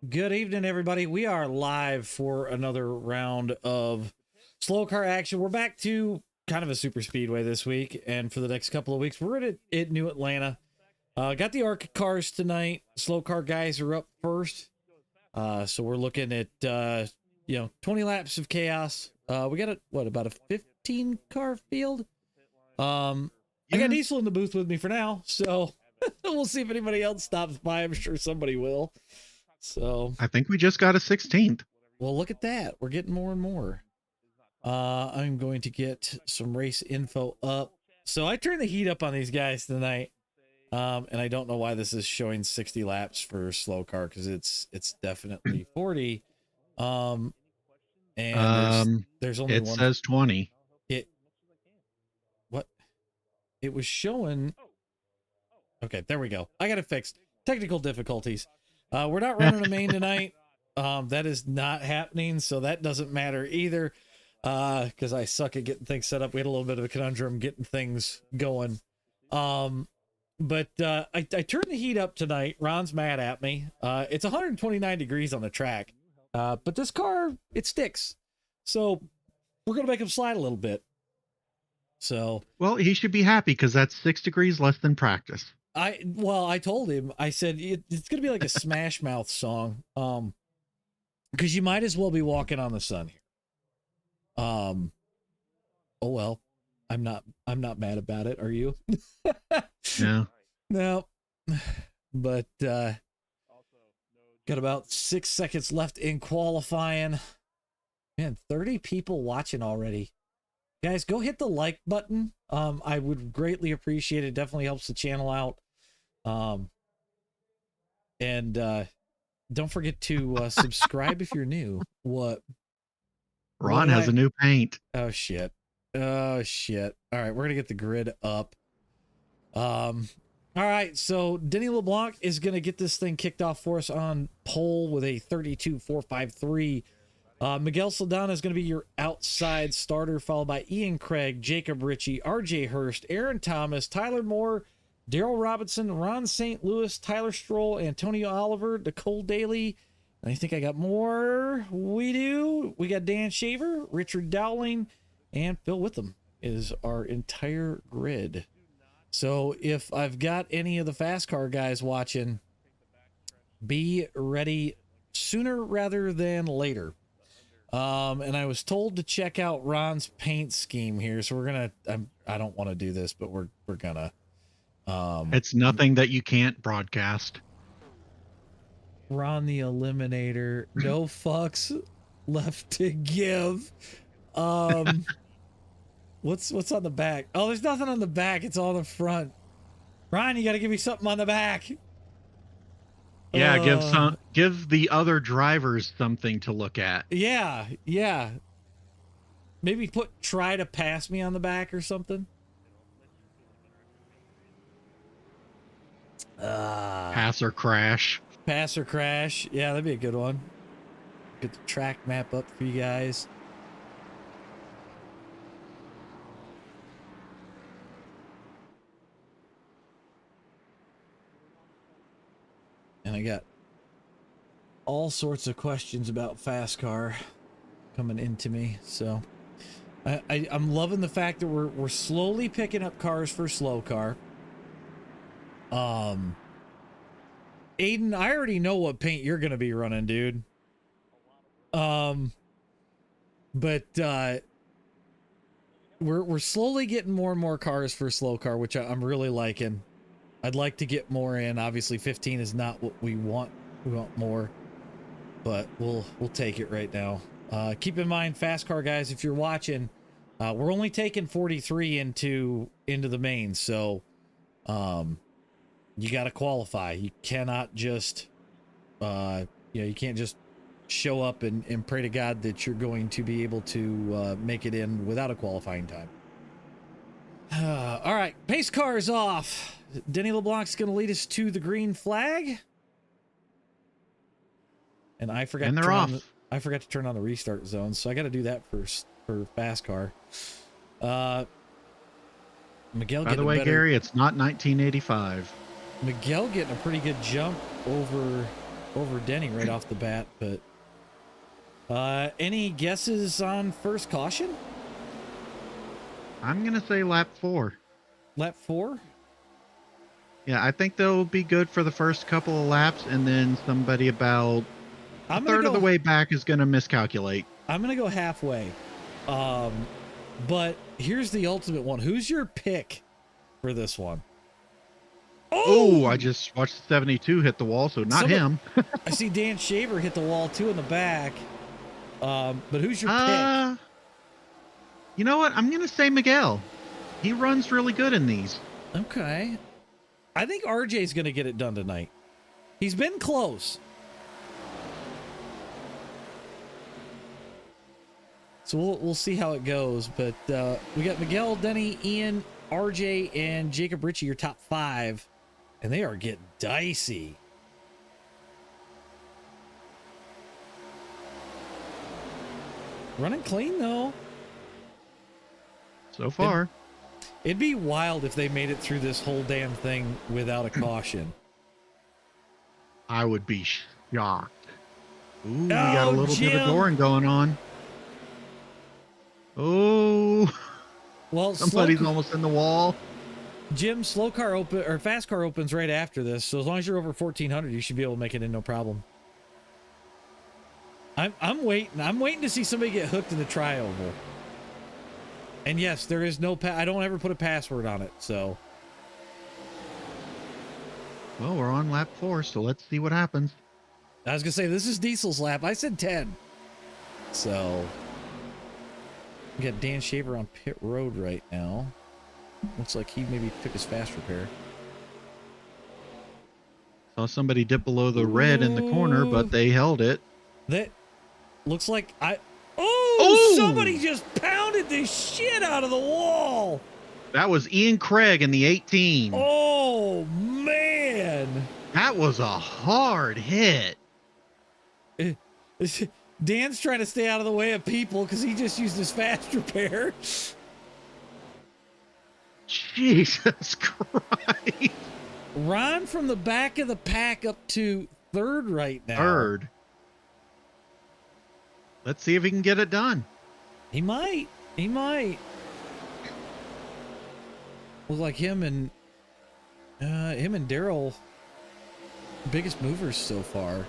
Good evening, everybody. We are live for another round of slow car action. We're back to kind of a super speedway this week, and for the next couple of weeks, we're at New Atlanta. Got the ARCA cars tonight. Slow car guys are up first, so we're looking at 20 laps of chaos. We got about a 15 car field. I got Diesel in the booth with me for now, so we'll see if anybody else stops by. I'm sure somebody will. So I think we just got a 16th. Well, look at that. We're getting more and more. I'm going to get some race info up. So I turned the heat up on these guys tonight. And I don't know why this is showing 60 laps for slow car, because it's definitely 40. And there's only it one. Says 20. It was showing. Okay, there we go. I got it fixed. Technical difficulties. We're not running a main tonight. That is not happening, so that doesn't matter either, because I suck at getting things set up. We had a little bit of a conundrum getting things going. But I turned the heat up tonight. Ron's mad at me. It's 129 degrees on the track, but this car, it sticks. So we're going to make him slide a little bit. So, well, he should be happy because that's 6 degrees less than practice. I told him, I said, it's going to be like a Smash Mouth song. Because you might as well be walking on the sun here. Oh, well, I'm not mad about it. Are you? No, but, got about 6 seconds left in qualifying. Man, 30 people watching already. Guys, go hit the like button. I would greatly appreciate it. Definitely helps the channel out. And don't forget to subscribe if you're new. What? Ron has a new paint. Oh shit. All right, we're gonna get the grid up. All right, so Denny LeBlanc is gonna get this thing kicked off for us on pole with a 32.453. Miguel Saldana is going to be your outside starter, followed by Ian Craig, Jacob Ritchie, RJ Hurst, Aaron Thomas, Tyler Moore, Daryl Robinson, Ron St. Louis, Tyler Stroll, Antonio Oliver, Nicole Daly. And I think I got more. We do. We got Dan Shaver, Richard Dowling, and Phil Witham is our entire grid. So if I've got any of the FASCAR guys watching, be ready sooner rather than later. And I was told to check out Ron's paint scheme here, so we're gonna. I don't want to do this, but we're gonna. It's nothing that you can't broadcast. Ron the Eliminator, no fucks left to give. What's on the back? Oh, there's nothing on the back. It's all on the front. Ron, you got to give me something on the back. Yeah, give the other drivers something to look at. Yeah. Maybe try to pass me on the back or something. Pass or crash. Yeah, that'd be a good one. Get the track map up for you guys. And I got all sorts of questions about FASCAR coming into me. So I'm loving the fact that we're slowly picking up cars for slow car. Aiden, I already know what paint you're gonna be running, dude. But we're slowly getting more and more cars for slow car, which I'm really liking. I'd like to get more in. Obviously 15 is not what we want. We want more, but we'll take it right now. Keep in mind, FASCAR guys, if you're watching, we're only taking 43 into the main, so you got to qualify. You cannot just you can't just show up and pray to God that you're going to be able to make it in without a qualifying time. All right, pace car is off. Denny LeBlanc's going to lead us to the green flag. And I forgot to turn on the restart zone, so I got to do that first for FASCAR. Miguel, by the way, Gary, it's not 1985. Miguel getting a pretty good jump over over Denny right off the bat, but any guesses on first caution? I'm going to say lap 4. Lap 4? Yeah, I think they'll be good for the first couple of laps, and then somebody about a third of the way back is going to miscalculate. I'm going to go halfway. But here's the ultimate one. Who's your pick for this one? Oh, I just watched the 72 hit the wall, so not him. I see Dan Shaver hit the wall too in the back. But who's your pick? You know what? I'm going to say Miguel. He runs really good in these. Okay. I think RJ's going to get it done tonight. He's been close. So we'll see how it goes. But we got Miguel, Denny, Ian, RJ, and Jacob Ritchie, your top 5. And they are getting dicey. Running clean, though. So far. It'd be wild if they made it through this whole damn thing without a caution. I would be shocked. Ooh, we got a little bit of Doran going on. Oh. Well, somebody's almost in the wall. Jim, SLOCAR open or FASCAR opens right after this, so as long as you're over 1400, you should be able to make it in no problem. I'm waiting. I'm waiting to see somebody get hooked in the tri-oval. And yes, there is no I don't ever put a password on it, so. Well, we're on lap 4, so let's see what happens. I was gonna say this is Diesel's lap. I said 10. So we got Dan Shaver on pit road right now. Looks like he maybe took his fast repair. Saw somebody dip below the red in the corner, but they held it. That looks like somebody just pounded the shit out of the wall. That was Ian Craig in the 18. Oh, man. That was a hard hit. Dan's trying to stay out of the way of people because he just used his fast repair. Jesus Christ. Ron from the back of the pack up to 3rd right now. 3rd. Let's see if he can get it done. He might. He might. Look like him and Daryl, biggest movers so far.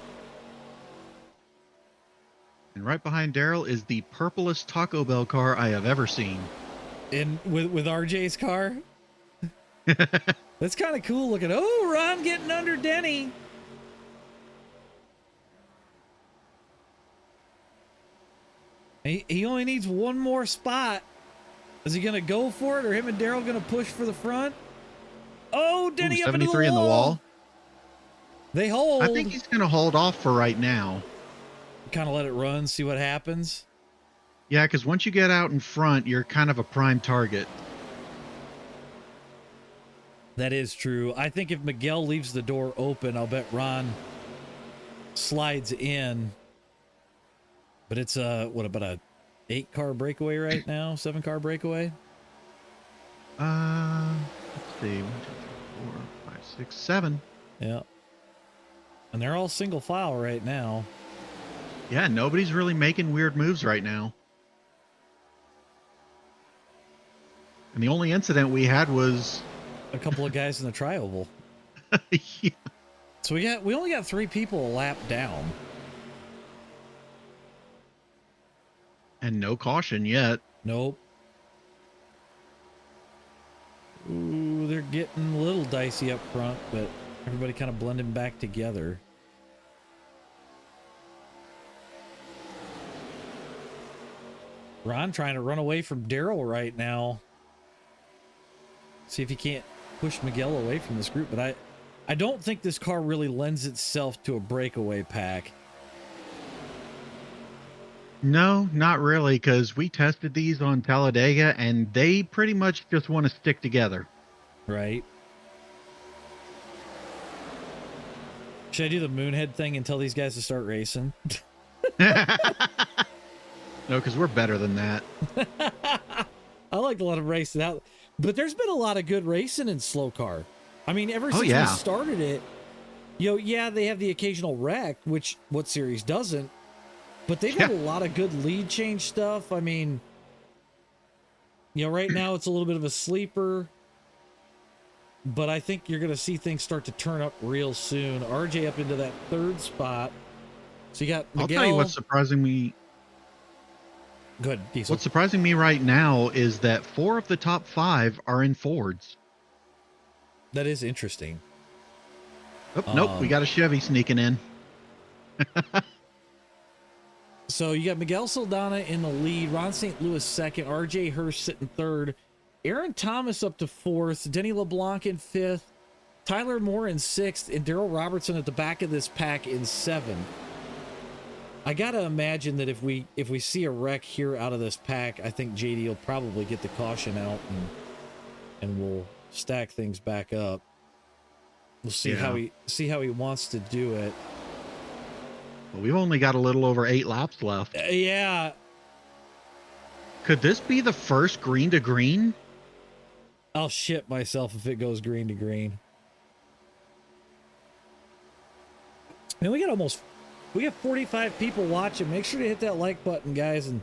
And right behind Daryl is the purplest Taco Bell car I have ever seen. And with RJ's car. That's kind of cool looking. Oh, Ron getting under Denny. He only needs one more spot. Is he going to go for it, or him and Daryl going to push for the front? Oh, Denny up into the wall. 73 in the wall. They hold. I think he's going to hold off for right now. Kind of let it run, see what happens. Yeah, because once you get out in front, you're kind of a prime target. That is true. I think if Miguel leaves the door open, I'll bet Ron slides in. But it's what about a 8-car breakaway right now? 7-car breakaway? Let's see. 1, 2, 3, 4, 5, 6, 7. Yeah. And they're all single file right now. Yeah, nobody's really making weird moves right now. And the only incident we had was a couple of guys in the tri-oval. Yeah. So we only got 3 people a lap down. And no caution yet. Nope. Ooh, they're getting a little dicey up front, but everybody kind of blending back together. Ron trying to run away from Daryl right now. See if he can't push Miguel away from this group, but I don't think this car really lends itself to a breakaway pack. No, not really, because we tested these on Talladega, and they pretty much just want to stick together. Right. Should I do the moonhead thing and tell these guys to start racing? No, because we're better than that. I like to let them race it out. But there's been a lot of good racing in SLOCAR. I mean, ever since we started it, Yeah, they have the occasional wreck, which what series doesn't, but they've had a lot of good lead change stuff. I mean, right now it's a little bit of a sleeper, but I think you're going to see things start to turn up real soon. RJ up into that 3rd spot. So you got Miguel. I'll tell you what's surprising me. Good. Diesel. What's surprising me right now is that 4 of the top 5 are in Fords. That is interesting. Oh, nope, we got a Chevy sneaking in. So you got Miguel Saldana in the lead, Ron St. Louis 2nd, RJ Hurst sitting 3rd, Aaron Thomas up to 4th, Denny LeBlanc in 5th, Tyler Moore in 6th, and Daryl Robertson at the back of this pack in 7th. I gotta imagine that if we see a wreck here out of this pack, I think JD will probably get the caution out and we'll stack things back up. We'll see how he wants to do it. Well, we've only got a little over 8 laps left. Yeah. Could this be the first green to green? I'll shit myself if it goes green to green. Man, we got 45 people watching. Make sure to hit that like button, guys. And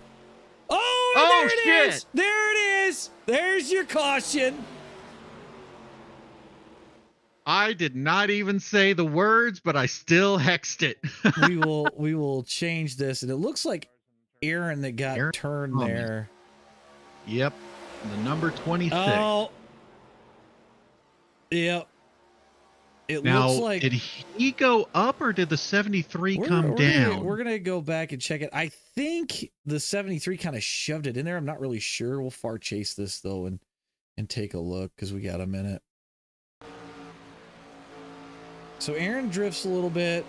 there it is. There it is. There's your caution. I did not even say the words, but I still hexed it. we will change this, and it looks like Aaron that got turned there. Yep, the number 26. Oh, yep. It now, looks like. Did he go up or did the 73 come down? We're gonna go back and check it. I think the 73 kind of shoved it in there. I'm not really sure. We'll far chase this though and take a look because we got a minute. So Aaron drifts a little bit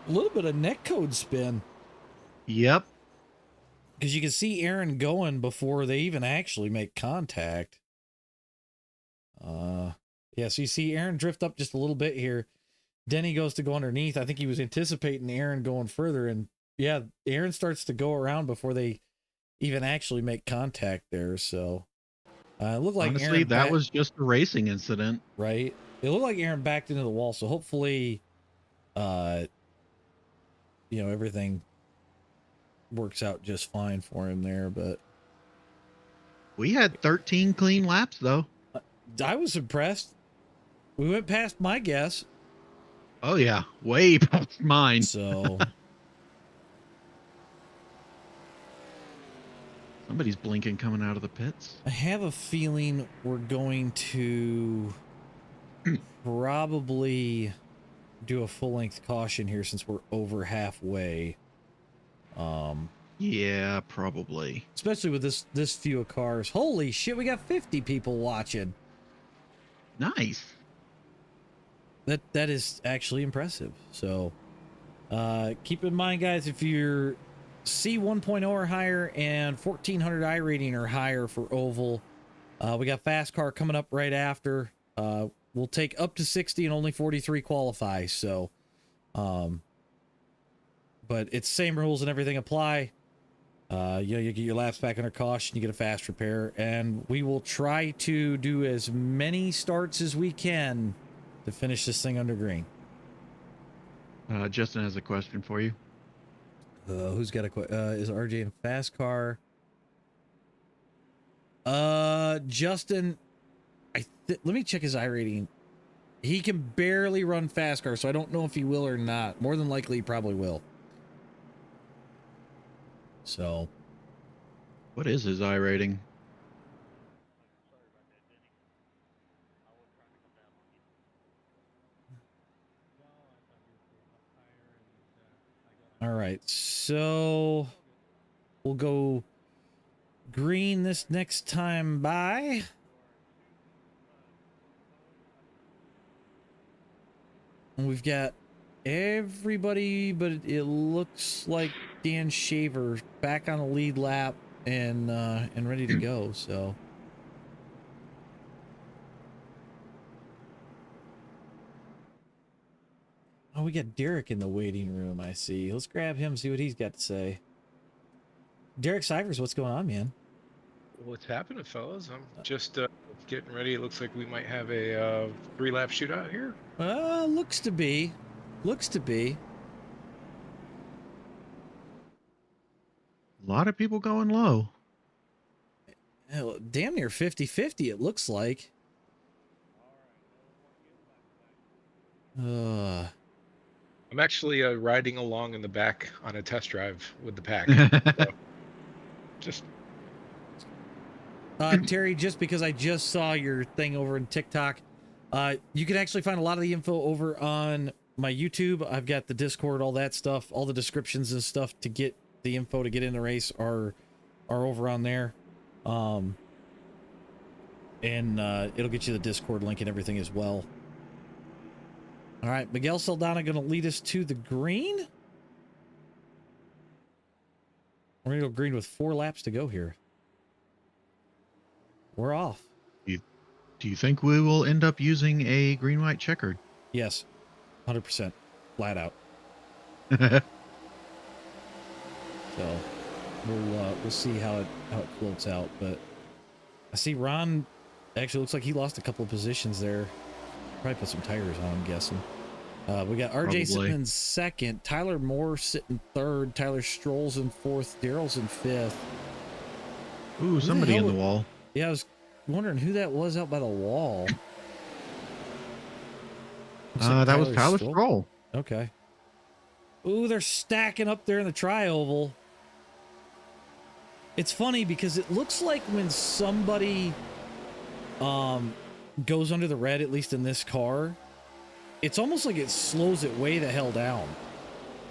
of neck code spin. Yep. Because you can see Aaron going before they even actually make contact. Yeah, so you see Aaron drift up just a little bit here. Denny goes to go underneath. I think he was anticipating Aaron going further. And yeah, Aaron starts to go around before they even actually make contact there. So it looked like honestly, Aaron that was just a racing incident. Right? It looked like Aaron backed into the wall. So hopefully, everything works out just fine for him there. But we had 13 clean laps, though. I was impressed. We went past my guess. Oh, yeah. Way past mine. So somebody's blinking coming out of the pits. I have a feeling we're going to probably do a full-length caution here since we're over halfway. Yeah, probably. Especially with this few of cars. Holy shit, we got 50 people watching. Nice. That is actually impressive. So keep in mind, guys, if you're C 1.0 or higher and 1400 iRating or higher for Oval, we got FASCAR coming up right after. We'll take up to 60 and only 43 qualify. So, but it's same rules and everything apply. You get your laps back under caution, you get a fast repair, and we will try to do as many starts as we can to finish this thing under green. Justin has a question for you. Who's got a question? Is RJ in FASCAR? Justin, let me check his iRating. He can barely run FASCAR, so I don't know if he will or not. More than likely, he probably will. So, what is his iRating? All right, so we'll go green this next time by. And we've got everybody, but it looks like Dan Shaver back on the lead lap and ready to go. So oh, we got Derek in the waiting room. I see. Let's grab him, see what he's got to say. Derek Cybers, what's going on, man? What's happening, fellas? I'm just getting ready. It looks like we might have a 3-lap shootout here. Looks to be. Looks to be. A lot of people going low. Hell, damn near 50-50, it looks like. I'm actually riding along in the back on a test drive with the pack. So just Terry, just because I just saw your thing over in TikTok, you can actually find a lot of the info over on my YouTube. I've got the Discord, all that stuff, all the descriptions and stuff to get the info to get in the race are over on there. And it'll get you the Discord link and everything as well. All right, Miguel Saldana going to lead us to the green. We're going to go green with 4 laps to go here. We're off. Do you think we will end up using a green-white checkered? Yes, 100%, flat out. So we'll see how it floats out. But I see Ron actually looks like he lost a couple of positions there. Probably put some tires on, I'm guessing. We got RJ Probably sitting in 2nd, Tyler Moore sitting 3rd, Tyler Stroll's in 4th, Daryl's in 5th. Ooh, somebody in the wall. Yeah, I was wondering who that was out by the wall. That was Tyler Stroll. Okay. Ooh, they're stacking up there in the tri-oval. It's funny because it looks like when somebody goes under the red, at least in this car, it's almost like it slows it way the hell down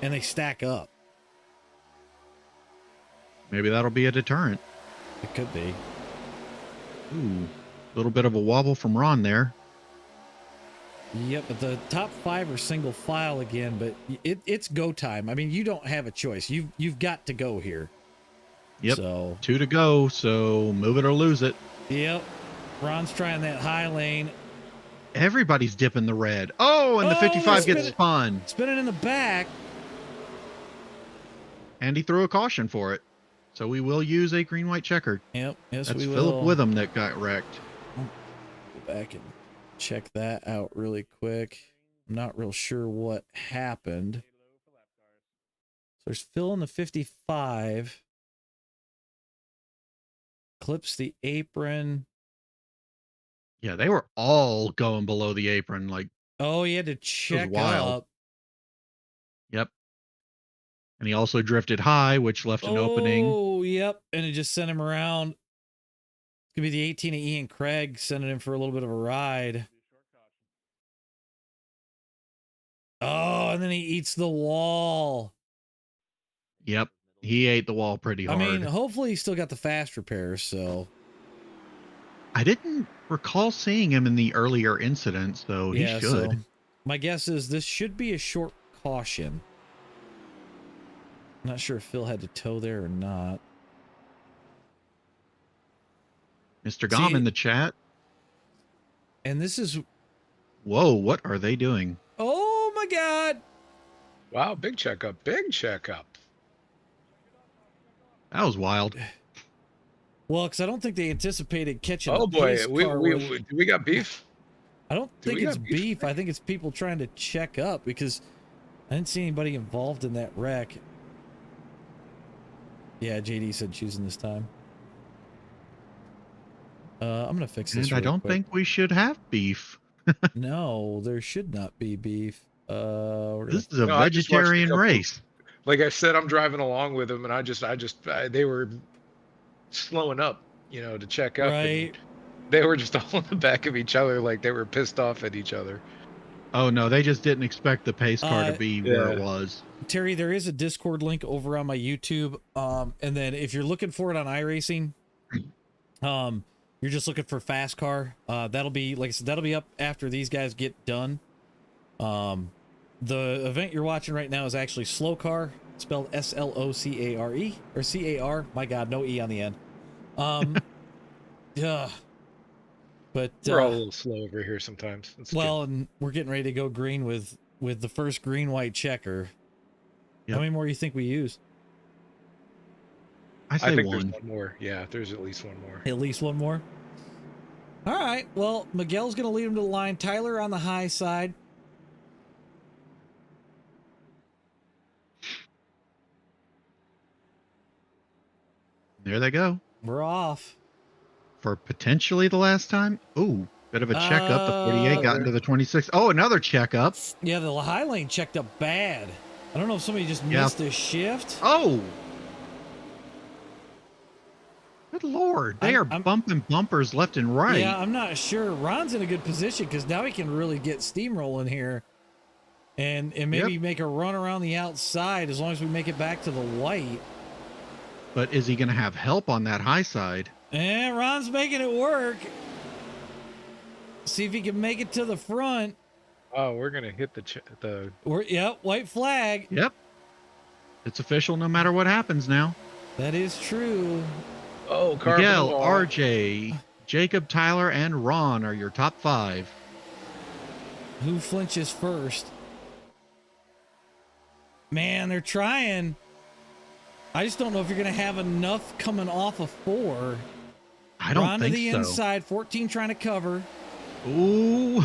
and they stack up. Maybe that'll be a deterrent. It could be. Ooh, a little bit of a wobble from Ron there. Yep, but the top 5 are single file again, but it's go time. I mean, you don't have a choice. You've got to go here. Yep. So 2 to go, so move it or lose it. Yep. Ron's trying that high lane. Everybody's dipping the red. Oh, and the 55 gets spun. Spinning in the back. And he threw a caution for it. So we will use a green-white checkered. Yep. Yes, That's we will. Philip Witham that got wrecked. Go back and check that out really quick. I'm not real sure what happened. So there's Phil in the 55. Clips the apron. Yeah, they were all going below the apron. Like, oh, he had to check wild. up. Yep. And he also drifted high, which left an opening. Oh, yep. And it just sent him around. It's going to be the 18 of Ian Craig sending him for a little bit of a ride. Oh, and then he eats the wall. Yep. He ate the wall pretty hard. I mean, hopefully he still got the fast repairs, so. I didn't recall seeing him in the earlier incident, so he should. So my guess is this should be a short caution. I'm not sure if Phil had to tow there or not. Mr. Gom in the chat. And this is... Whoa, what are they doing? Oh my God. Wow, big checkup, big checkup. That was wild. Well, because I don't think they anticipated catching. Oh boy, we got beef. I don't think it's beef. I think it's people trying to check up because I didn't see anybody involved in that wreck. Yeah, JD said choosing this time. I'm gonna fix this. And I don't think we should have beef. No, there should not be beef. This is a vegetarian race. Like I said, I'm driving along with them, and they were slowing up, you know, to check up. Right. They were just all in the back of each other, like they were pissed off at each other. Oh no, they just didn't expect the pace car to be where it was. Terry, there is a Discord link over on my YouTube. And then if you're looking for it on iRacing, you're just looking for FASCAR. That'll be, like I said, that'll be up after these guys get done. The event you're watching right now is actually SLOCAR, spelled SLOCARE or CAR. My God, no E on the end. Yeah. But we're all a little slow over here sometimes. Well, and we're getting ready to go green with the first green-white checker. Yep. How many more do you think we use? I think there's one more. Yeah, there's at least one more. At least one more? All right. Well, Miguel's going to lead him to the line. Tyler on the high side. There they go. We're off. For potentially the last time. Ooh, bit of a checkup. The 48 got into the 26. Oh, another checkup. Yeah, the high lane checked up bad. I don't know if somebody just missed a shift. Oh. Good Lord. They are bumping bumpers left and right. Yeah, I'm not sure. Ron's in a good position because now he can really get steamrolling here and maybe make a run around the outside as long as we make it back to the white. But is he going to have help on that high side? And Ron's making it work. See if he can make it to the front. Oh, we're going to hit Yep, white flag. Yep. It's official no matter what happens now. That is true. Oh, Miguel, RJ, Jacob, Tyler, and Ron are your top 5. Who flinches first? Man, they're trying. I just don't know if you're going to have enough coming off of 4. I don't Ron think to the so. inside, 14 trying to cover. Ooh.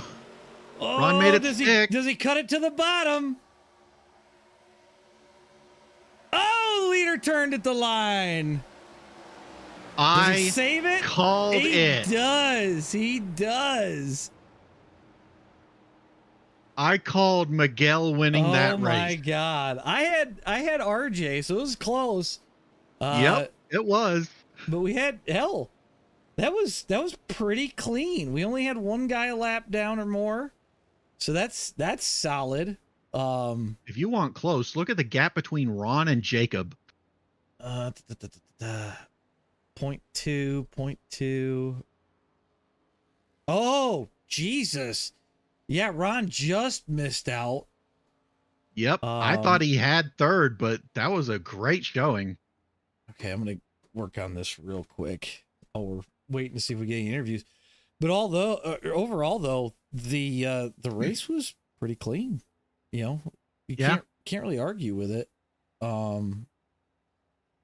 Oh, Ron made it stick. Does he cut it to the bottom? Oh, the leader turned at the line. Does he save it? Called it. He does. He does. I called Miguel winning that race. Oh my God. I had RJ, so it was close. Yep, it was. But we had hell. That was pretty clean. We only had one guy a lap down or more. So that's solid. If you want close, look at the gap between Ron and Jacob. 0.2. Oh, Jesus. Yeah, Ron just missed out. Yep. I thought he had 3rd, but that was a great showing. Okay, I'm going to work on this real quick. Oh, we're waiting to see if we get any interviews. But overall though, the race was pretty clean. You know, you can't really argue with it.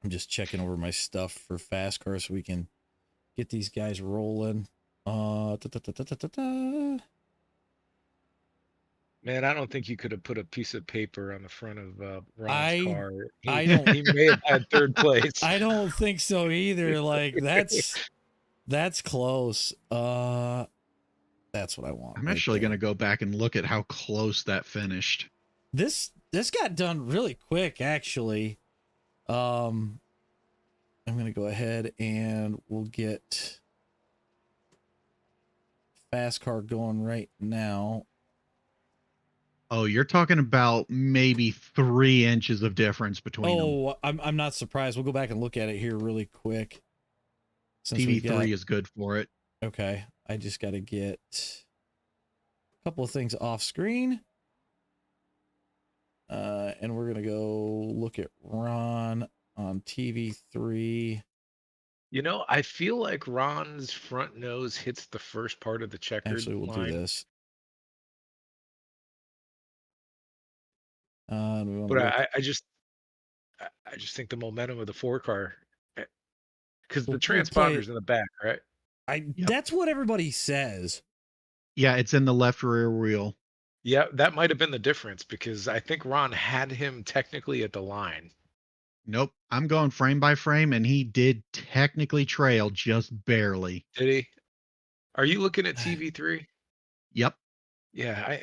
I'm just checking over my stuff for FASCAR so we can get these guys rolling. Man, I don't think you could have put a piece of paper on the front of Ron's car. He may have had 3rd place. I don't think so either. Like that's close. That's what I want. I'm actually going to go back and look at how close that finished. This got done really quick, actually. I'm going to go ahead and we'll get FASCAR going right now. Oh, you're talking about maybe 3 inches of difference between them. Oh, I'm not surprised. We'll go back and look at it here really quick. TV3 is good for it. Okay. I just got to get a couple of things off screen. And we're going to go look at Ron on TV3. You know, I feel like Ron's front nose hits the first part of the checkered Actually, we'll line. do this. But I just think the momentum of the 4 car, because the transponder's in the back, right? That's what everybody says. Yeah, it's in the left rear wheel. Yeah, that might have been the difference because I think Ron had him technically at the line. Nope, I'm going frame by frame, and he did technically trail just barely. Did he? Are you looking at TV3? Yep. Yeah,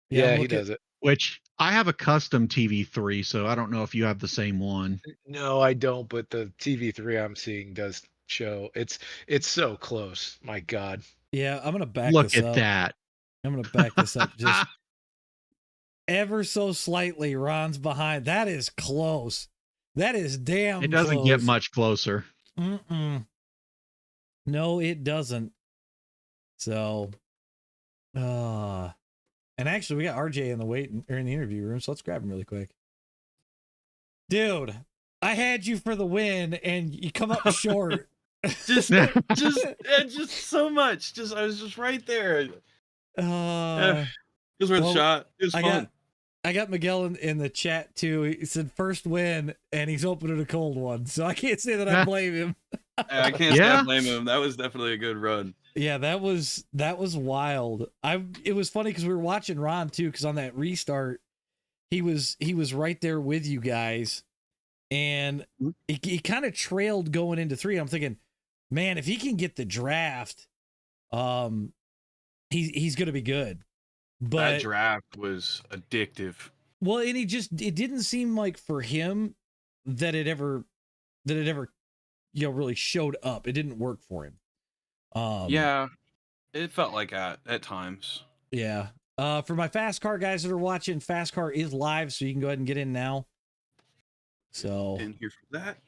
Yeah, he does it. Which I have a custom TV3, so I don't know if you have the same one. No, I don't, but the TV3 I'm seeing does show. It's so close. My God. Yeah, I'm gonna back Look this up. at that. I'm gonna back this up just ever so slightly. Ron's behind. That is close. That is damn. It doesn't close. get much closer. No, it doesn't. So, and actually, we got RJ in the interview room, so let's grab him really quick. Dude, I had you for the win, and you come up short. just so much. I was just right there. It was worth a shot. It was fun. I got Miguel in the chat too. He said first win, and he's opening a cold one, so I can't say that I blame him. I can't say I blame him. That was definitely a good run. Yeah, that was wild. It was funny because we were watching Ron too, because on that restart, he was right there with you guys, and he kind of trailed going into 3. I'm thinking, man, if he can get the draft, he's gonna be good. But that draft was addictive. Well, and it didn't seem like for him that it ever really showed up. It didn't work for him. Yeah, it felt like that at times. Yeah. For my FASCAR guys that are watching, FASCAR is live, so you can go ahead and get in now. So in here for that.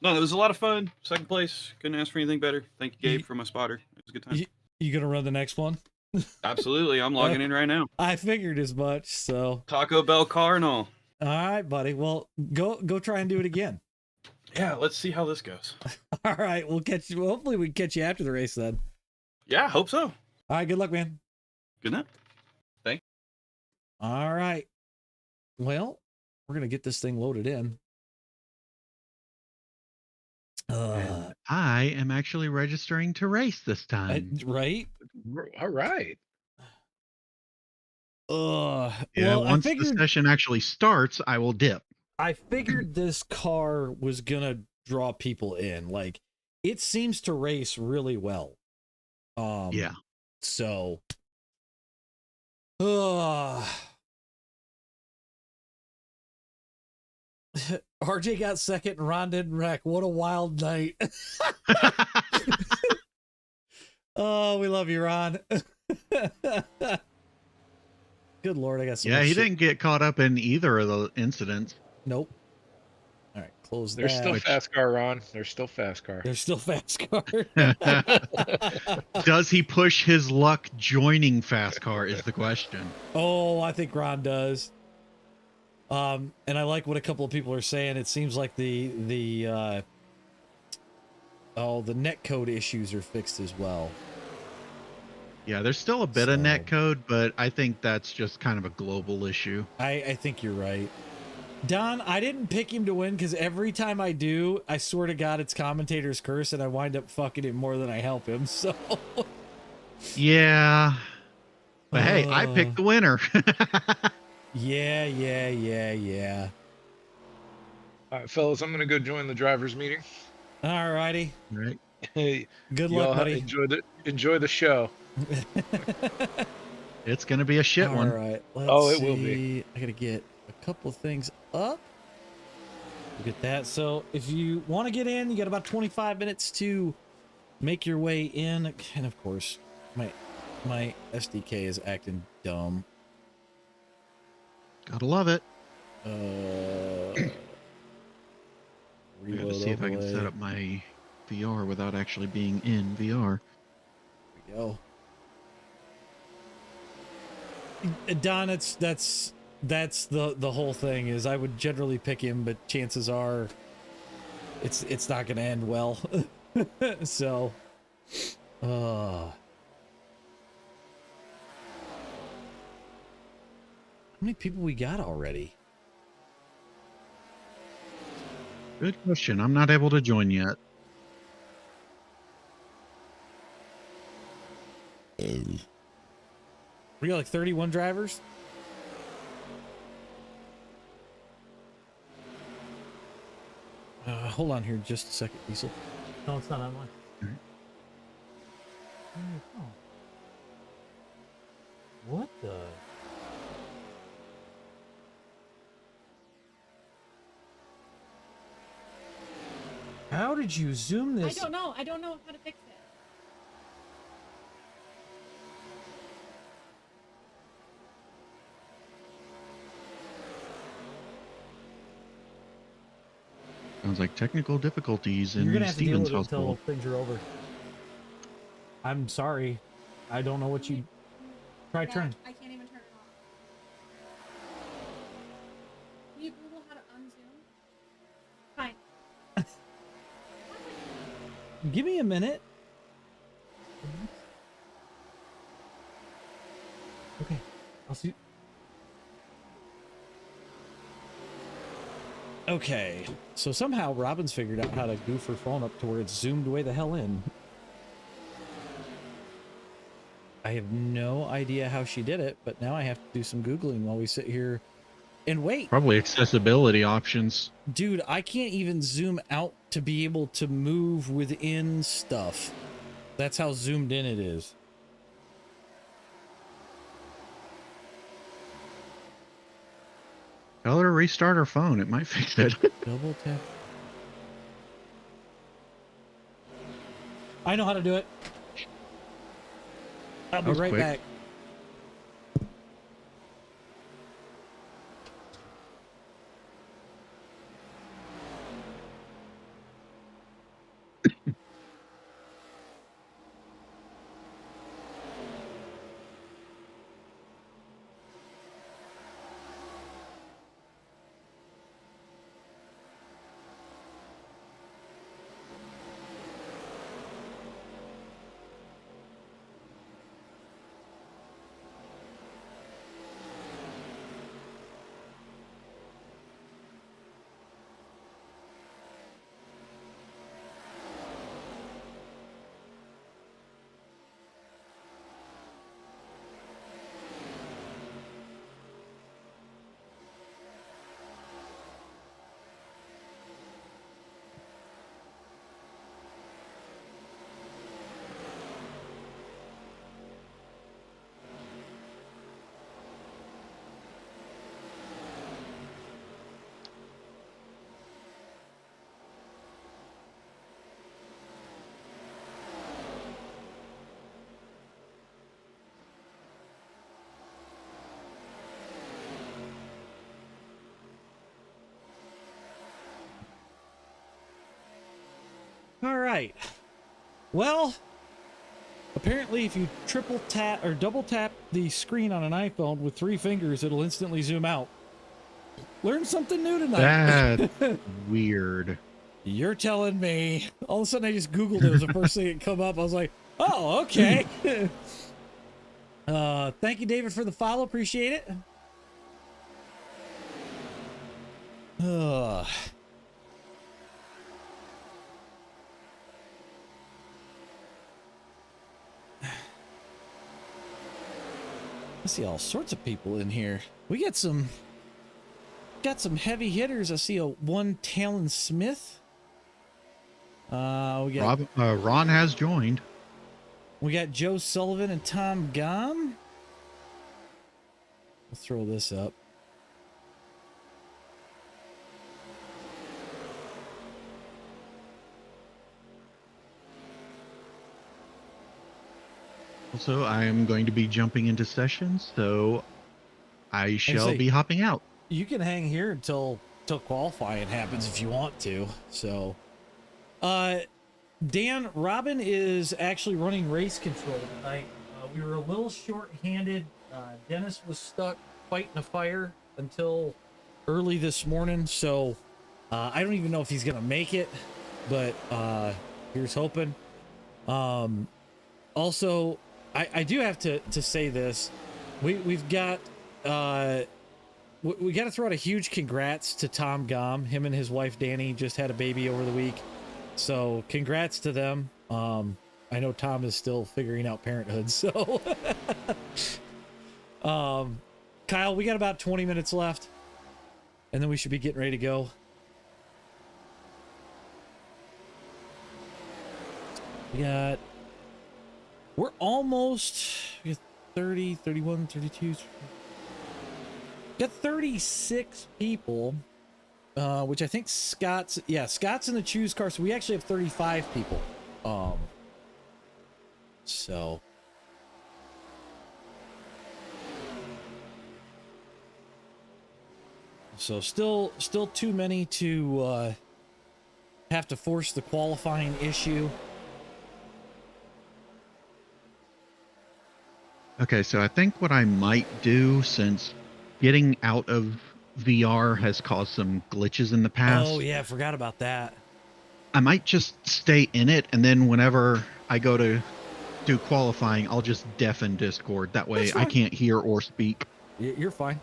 No, it was a lot of fun. Second place. Couldn't ask for anything better. Thank you, Gabe, for my spotter. It was a good time. You gonna run the next one? Absolutely. I'm logging in right now. I figured as much. So Taco Bell car and all. All right, buddy. Well, go try and do it again. Yeah, let's see how this goes. All right, we'll catch you. Hopefully, we can catch you after the race then. Yeah, hope so. All right, good luck, man. Good night. Thanks. All right. Well, we're gonna get this thing loaded in. I am actually registering to race this time. Right? All right. Yeah, well, once the session actually starts, I will dip. I figured this car was gonna draw people in. Like, it seems to race really well. Yeah. So RJ got second and Ron didn't wreck. What a wild night. Oh, we love you, Ron. Good Lord, I got some. Yeah, he didn't get caught up in either of the incidents. Nope. All right, close There's that. still FASCAR, Ron. There's still FASCAR. There's still FASCAR. Does he push his luck joining FASCAR is the question. Oh, I think Ron does. And I like what a couple of people are saying. It seems like the netcode issues are fixed as well. Yeah, there's still a bit of netcode, but I think that's just kind of a global issue. I think you're right. Don, I didn't pick him to win because every time I do, I swear to God, it's commentator's curse, and I wind up fucking him more than I help him. So, yeah, but hey, I picked the winner. Yeah. All right, fellas, I'm gonna go join the drivers' meeting. All righty. Right. Hey, good luck, buddy. Enjoy the show. It's gonna be a shit one. All right. It will be. I gotta get a couple of things up. Look at that. So if you want to get in, you got about 25 minutes to make your way in. And of course, my SDK is acting dumb. Gotta love it. Reload I gotta see if I can set up my VR without actually being in VR. There we go. Don, that's the whole thing. Is I would generally pick him, but chances are it's not going to end well. So, how many people we got already? Good question. I'm not able to join yet. We got like 31 drivers. Hold on here just a second, Diesel. No, it's not online. Mm-hmm. Oh. What the? How did you zoom this? I don't know. I don't know how to fix it. Sounds like technical difficulties in You're gonna have to deal Stevens with it until household. things are over. I'm sorry. I don't know what you try turn. I can't even turn it off. Can you Google how to unzoom? Fine. Give me a minute. Okay, I'll see. Okay, so somehow Robin's figured out how to goof her phone up to where it's zoomed way the hell in. I have no idea how she did it, but now I have to do some Googling while we sit here and wait. Probably accessibility options. Dude, I can't even zoom out to be able to move within stuff. That's how zoomed in it is. Tell her to restart her phone. It might fix it. Double tap. I know how to do it. I'll be right back. All right. Well, apparently if you triple tap or double tap the screen on an iPhone with 3 fingers, it'll instantly zoom out. Learn something new tonight. That's weird. You're telling me. All of a sudden I just Googled it. It was the first thing that come up. I was like, oh, okay. Thank you, David, for the follow. Appreciate it. I see all sorts of people in here. We got some heavy hitters. I see one Talon Smith. We got Ron has joined. We got Joe Sullivan and Tom Gom. We'll throw this up. Also, I am going to be jumping into sessions, so I shall be hopping out. You can hang here until qualifying happens if you want to. So, Dan, Robin is actually running race control tonight. We were a little short-handed. Dennis was stuck fighting a fire until early this morning, so I don't even know if he's gonna make it, but here's hoping. Also, I do have to say this. We've got we got to throw out a huge congrats to Tom Gom. Him and his wife Danny just had a baby over the week, so congrats to them. I know Tom is still figuring out parenthood, so Kyle, we got about 20 minutes left, and then we should be getting ready to go. We're almost 30, 31, 32. Got 36 people, which I think Scott's in the choose car, so we actually have 35 people. So still too many to have to force the qualifying issue. Okay, so I think what I might do, since getting out of VR has caused some glitches in the past. Oh yeah, I forgot about that. I might just stay in it, and then whenever I go to do qualifying, I'll just deafen Discord. That way I can't hear or speak. You're fine.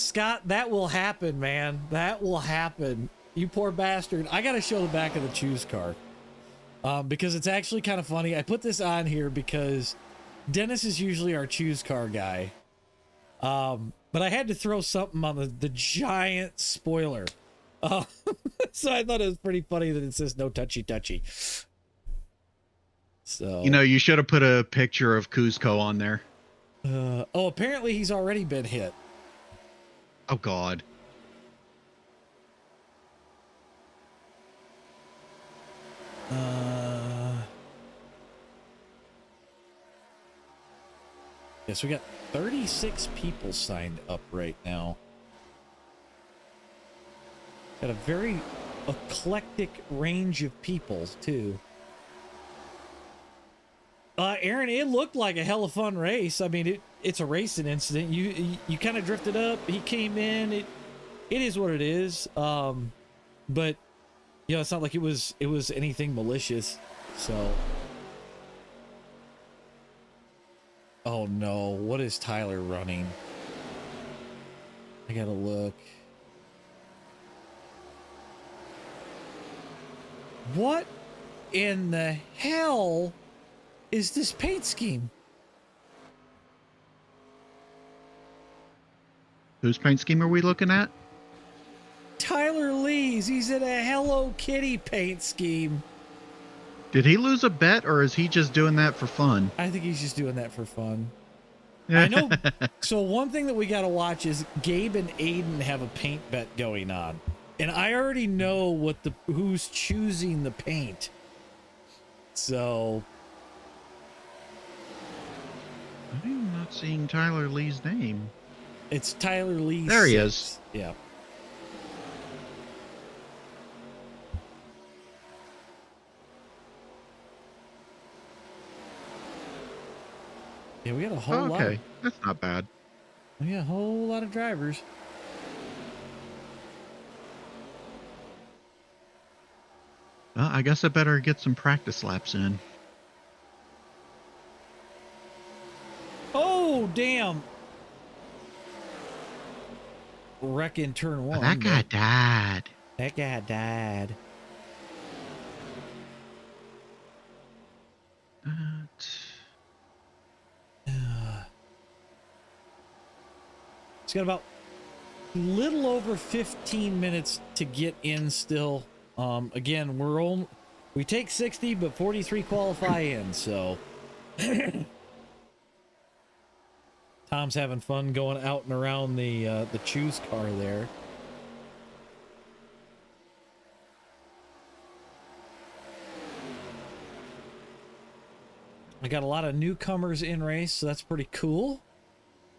Scott, that will happen, man. That will happen. You poor bastard. I got to show the back of the choose car. Because it's actually kind of funny. I put this on here because Dennis is usually our choose car guy. But I had to throw something on the giant spoiler. So I thought it was pretty funny that it says no touchy touchy. So, You know, you should have put a picture of Kuzco on there. oh, apparently he's already been hit. Oh, God. Yes, we got 36 people signed up right now. Got a very eclectic range of people, too. Aaron, it looked like a hella fun race. I mean, it's a racing incident. You kind of drifted up. He came in. It is what it is. But you know, it's not like it was anything malicious. So, oh no, what is Tyler running? I gotta look. What in the hell is this paint scheme? Whose paint scheme are we looking at? Tyler Lee's. He's in a Hello Kitty paint scheme. Did he lose a bet, or is he just doing that for fun? I think he's just doing that for fun. I know. So one thing that we got to watch is Gabe and Aiden have a paint bet going on. And I already know who's choosing the paint. So I'm not seeing Tyler Lee's name. it's Tyler Lee. There he is. Yeah. Yeah, we got a whole lot. Okay, that's not bad. We got a whole lot of drivers. Well, I guess I better get some practice laps in. Oh, damn. Wreck in turn one. That guy died. That guy died. It's got about a little over 15 minutes to get in still. Again, we take 60, but 43 qualify in, so Tom's having fun going out and around the choose car there. I got a lot of newcomers in race, so that's pretty cool.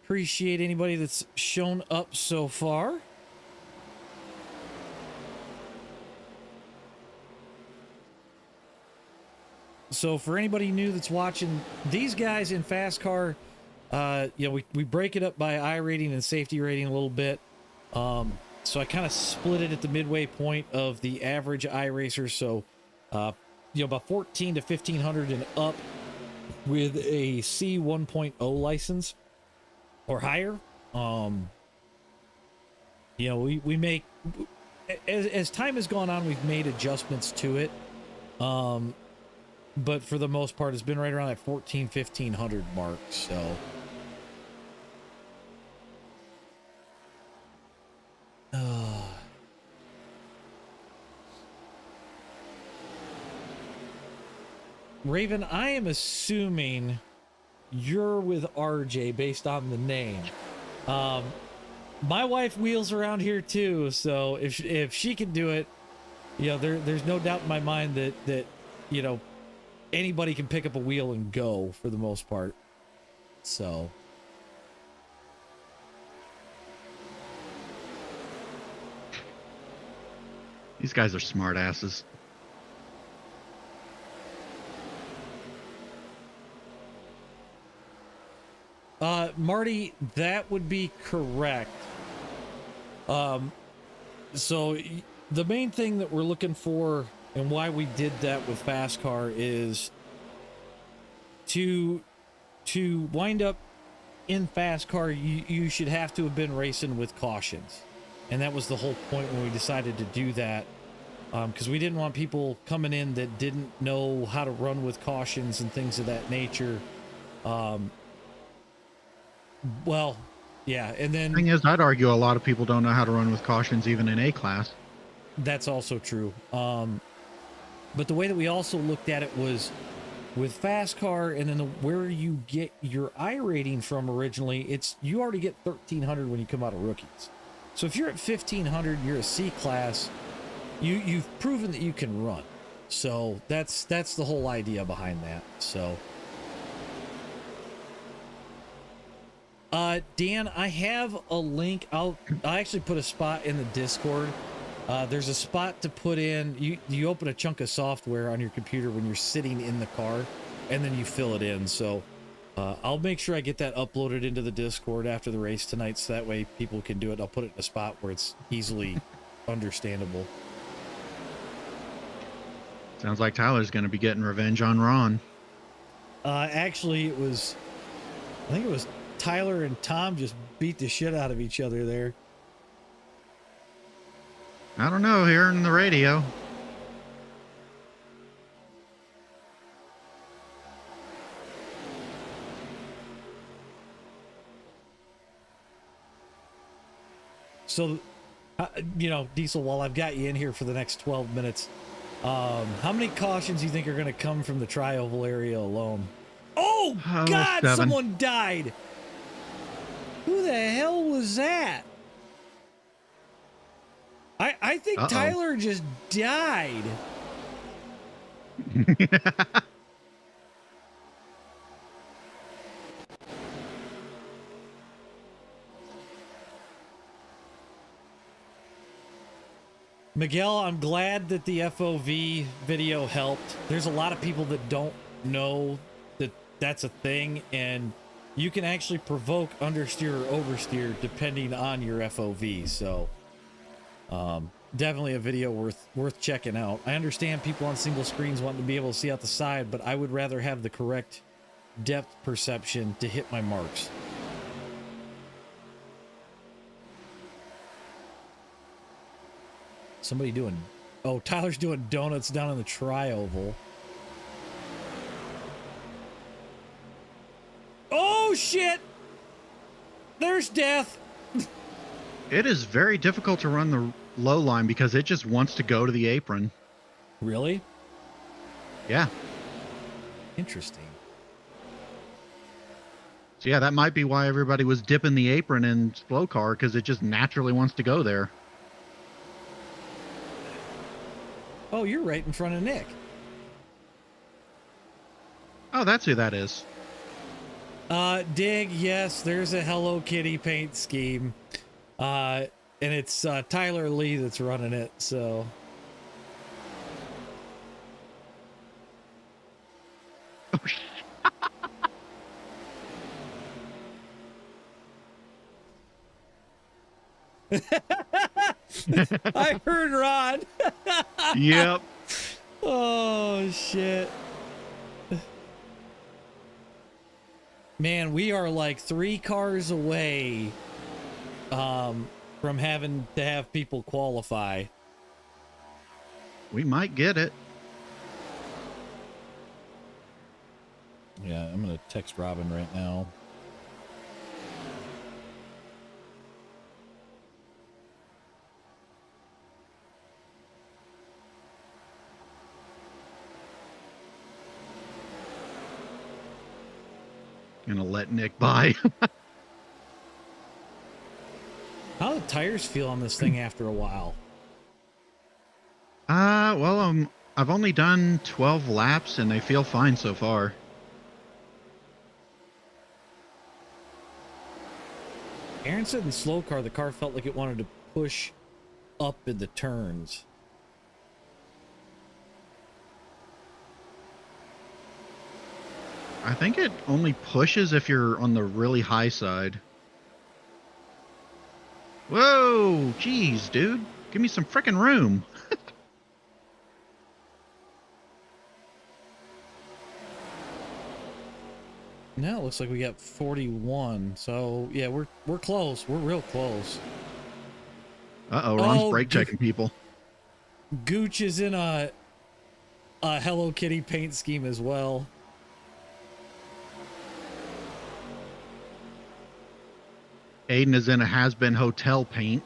Appreciate anybody that's shown up so far. So for anybody new that's watching, these guys in FASCAR, we break it up by I rating and safety rating a little bit. So I kind of split it at the midway point of the average iRacer. So, about 14 to 1500 and up with a C 1.0 license or higher. We make, as time has gone on, we've made adjustments to it. But for the most part, it's been right around that 1500 mark. So, Raven, I am assuming you're with RJ based on the name. My wife wheels around here too, so if she can do it, there's no doubt in my mind that anybody can pick up a wheel and go for the most part. So these guys are smart asses. Marty, that would be correct. So the main thing that we're looking for and why we did that with FASCAR is to wind up in FASCAR, you should have to have been racing with cautions. And that was the whole point when we decided to do that. Because we didn't want people coming in that didn't know how to run with cautions and things of that nature. Well, yeah, and then... Thing is, I'd argue a lot of people don't know how to run with cautions even in A class. That's also true. But the way that we also looked at it was with FASCAR and then where you get your I rating from originally, you already get 1,300 when you come out of rookies. So if you're at 1,500, you're a C class, you've proven that you can run. So that's the whole idea behind that. So Dan, I have a link. I actually put a spot in the Discord. There's a spot to put in. You open a chunk of software on your computer when you're sitting in the car, and then you fill it in. So I'll make sure I get that uploaded into the Discord after the race tonight, so that way people can do it. I'll put it in a spot where it's easily understandable. Sounds like Tyler's going to be getting revenge on Ron. Actually, I think it was Tyler and Tom just beat the shit out of each other there. I don't know, hearing the radio. So, Diesel, while I've got you in here for the next 12 minutes, how many cautions do you think are going to come from the tri-oval area alone? Oh, God, 7. Someone died. Who the hell was that? I think Tyler just died. Miguel, I'm glad that the FOV video helped. There's a lot of people that don't know that that's a thing, and you can actually provoke understeer or oversteer depending on your FOV. So definitely a video worth checking out. I understand people on single screens want to be able to see out the side, but I would rather have the correct depth perception to hit my marks. Somebody doing... Oh, Tyler's doing donuts down in the tri-oval. Oh, shit! There's death! It is very difficult to run the low line because it just wants to go to the apron. Really? Yeah. Interesting. So yeah, that might be why everybody was dipping the apron in SLOCAR, because it just naturally wants to go there. Oh, you're right in front of Nick. Oh, that's who that is. Dig, yes, there's a Hello Kitty paint scheme. And it's Tyler Lee that's running it, so... I heard Ron. Yep. Oh, shit. Man, we are like 3 cars away from having to have people qualify. We might get it. Yeah, I'm going to text Robin right now. Gonna let Nick by. How do the tires feel on this thing after a while? Well, I've only done 12 laps and they feel fine so far. Aaron said in SLOCAR, the car felt like it wanted to push up in the turns. I think it only pushes if you're on the really high side. Whoa, geez, dude. Give me some frickin' room. Now it looks like we got 41. So yeah, we're close. We're real close. Uh-oh, Ron's brake checking people. Gooch is in a Hello Kitty paint scheme as well. Aiden is in a has-been hotel paint.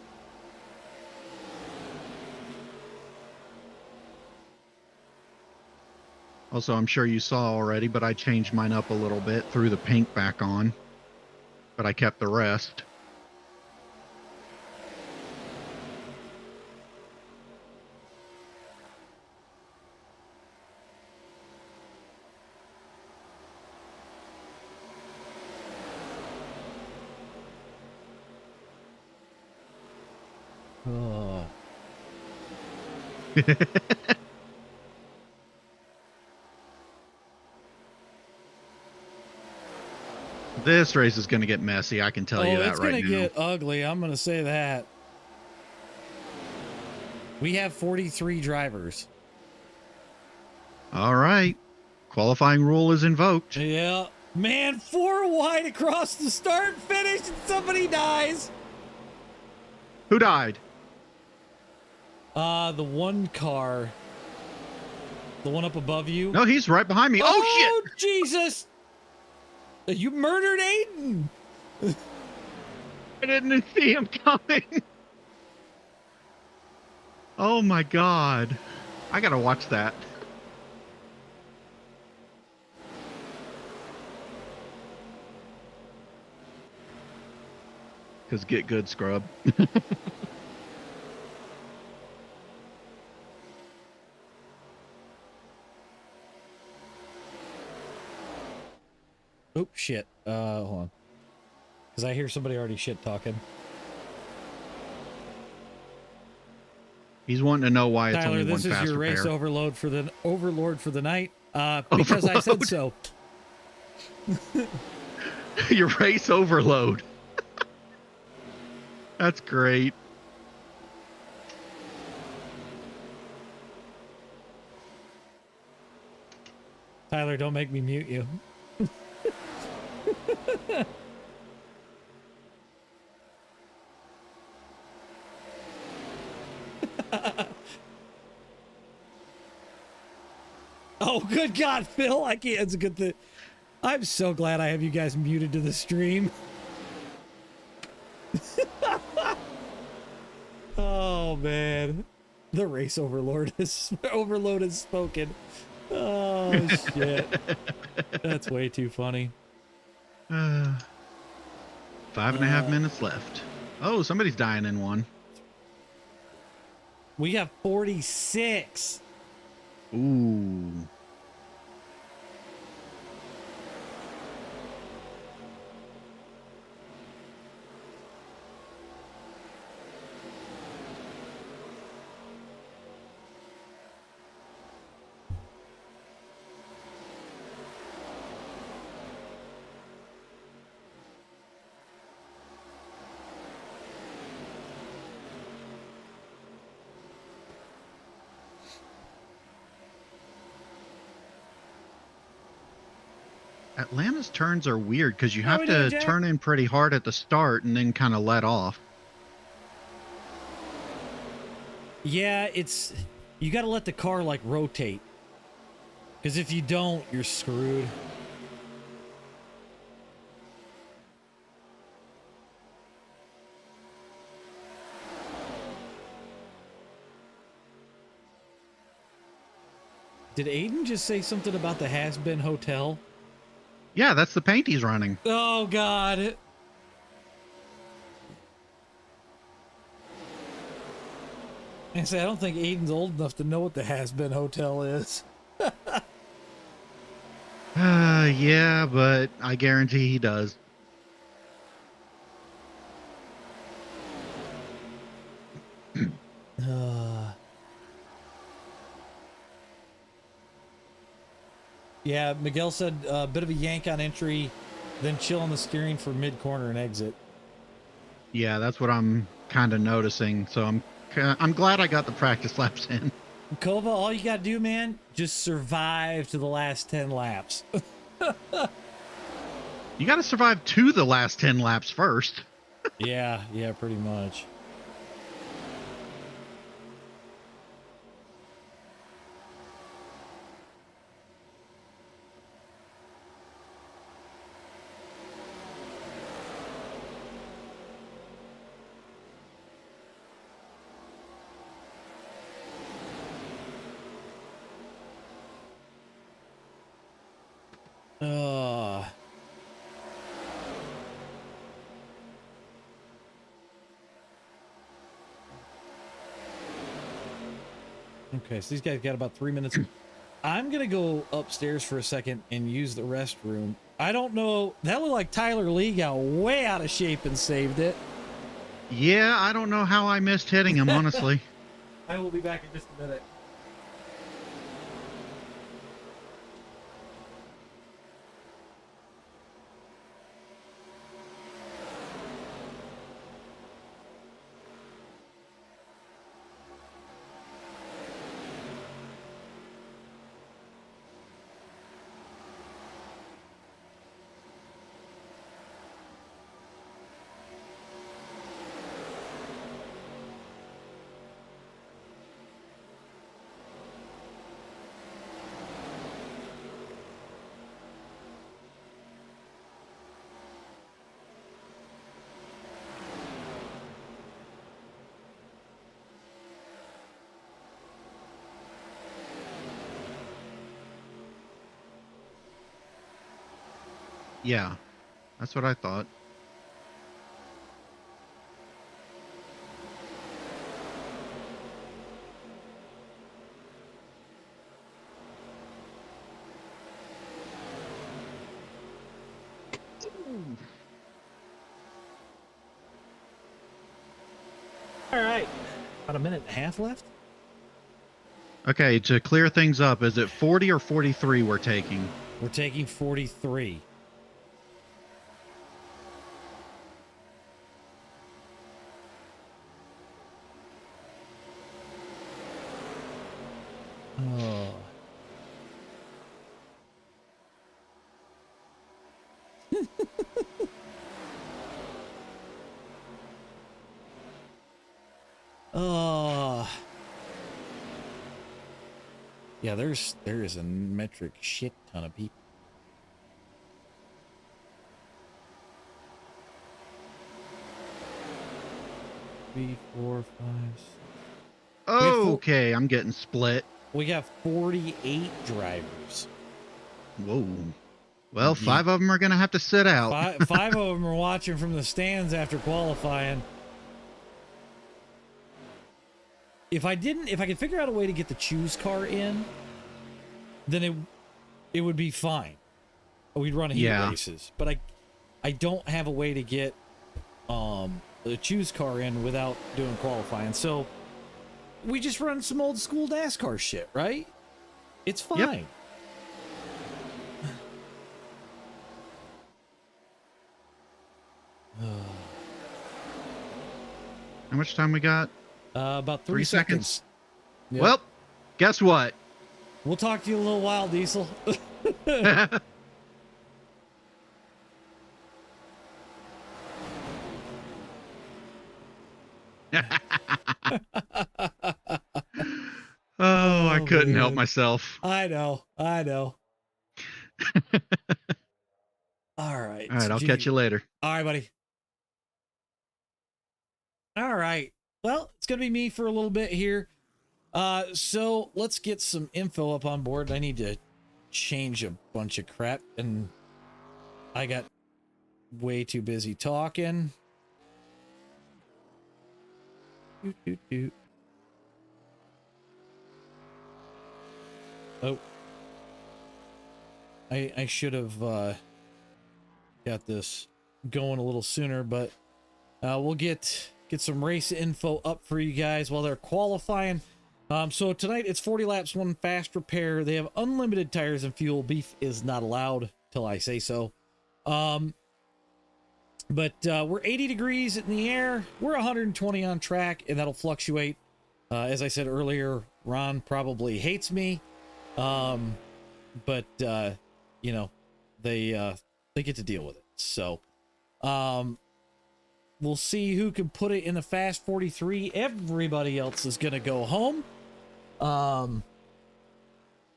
Also, I'm sure you saw already, but I changed mine up a little bit, threw the pink back on, but I kept the rest. Oh. This race is going to get messy, I can tell you that right now. It's going to get ugly. I'm going to say that. We have 43 drivers. All right. Qualifying rule is invoked. Yeah. Man, 4 wide across the start finish and somebody dies. Who died? The one car. The one up above you. No, he's right behind me. Oh, shit! Jesus! You murdered Aiden! I didn't see him coming. Oh my God. I gotta watch that. Because get good, scrub. Oh, shit. Hold on. Because I hear somebody already shit talking. He's wanting to know why it's Tyler, only one this is fast your race repair. overload for the overlord for the night. Because I said so. Your race overload. That's great. Tyler, don't make me mute you. Oh, good God, Phil. I can't. It's a good thing. I'm so glad I have you guys muted to the stream. Oh, man. The race overload has spoken. Oh, shit. That's way too funny. 5.5 minutes left. Oh, somebody's dying in one. We got 46. Ooh. Atlanta's turns are weird because you have to turn in pretty hard at the start and then kind of let off. Yeah, it's... You got to let the car, like, rotate. Because if you don't, you're screwed. Did Aiden just say something about the has-been hotel? Yeah, that's the paint he's running. Oh, God. I say, I don't think Aiden's old enough to know what the has-been hotel is. Yeah, but I guarantee he does. Yeah, Miguel said a bit of a yank on entry, then chill on the steering for mid-corner and exit. Yeah, that's what I'm kind of noticing. So I'm glad I got the practice laps in. Kova, all you got to do, man, just survive to the last 10 laps. You got to survive to the last 10 laps first. Yeah, pretty much. Okay, so these guys got about 3 minutes. I'm gonna go upstairs for a second and use the restroom. I don't know. That looked like Tyler Lee got way out of shape and saved it. Yeah, I don't know how I missed hitting him, honestly. I will be back in just a minute. Yeah, that's what I thought. All right, about a minute and a half left. Okay, to clear things up, is it 40 or 43 we're taking? We're taking 43. Oh. Oh. Yeah, there is a metric shit ton of people. Three, four, five, six. Okay, I'm getting split. We got 48 drivers. Whoa. Well, 5 of them are going to have to sit out. Five of them are watching from the stands after qualifying. If I could figure out a way to get the choose car in, then it would be fine. We'd run heat races. But I don't have a way to get the choose car in without doing qualifying. So we just run some old school NASCAR shit, right? It's fine. Yep. How much time we got? About 3 seconds. Yep. Well, guess what? We'll talk to you in a little while, Diesel. Oh, I couldn't help man. myself. I know. All right. All right, I'll catch you later. All right, buddy. All right. Well, it's going to be me for a little bit here. So let's get some info up on board. I need to change a bunch of crap, and I got way too busy talking. Oh. I should have got this going a little sooner, but we'll get some race info up for you guys while they're qualifying. So tonight it's 40 laps, 1 fast repair. They have unlimited tires and fuel. Beef is not allowed till I say so. But we're 80 degrees in the air. We're 120 on track, and that'll fluctuate. As I said earlier, Ron probably hates me. But you know, they they get to deal with it. So, we'll see who can put it in the Fast 43. Everybody else is going to go home.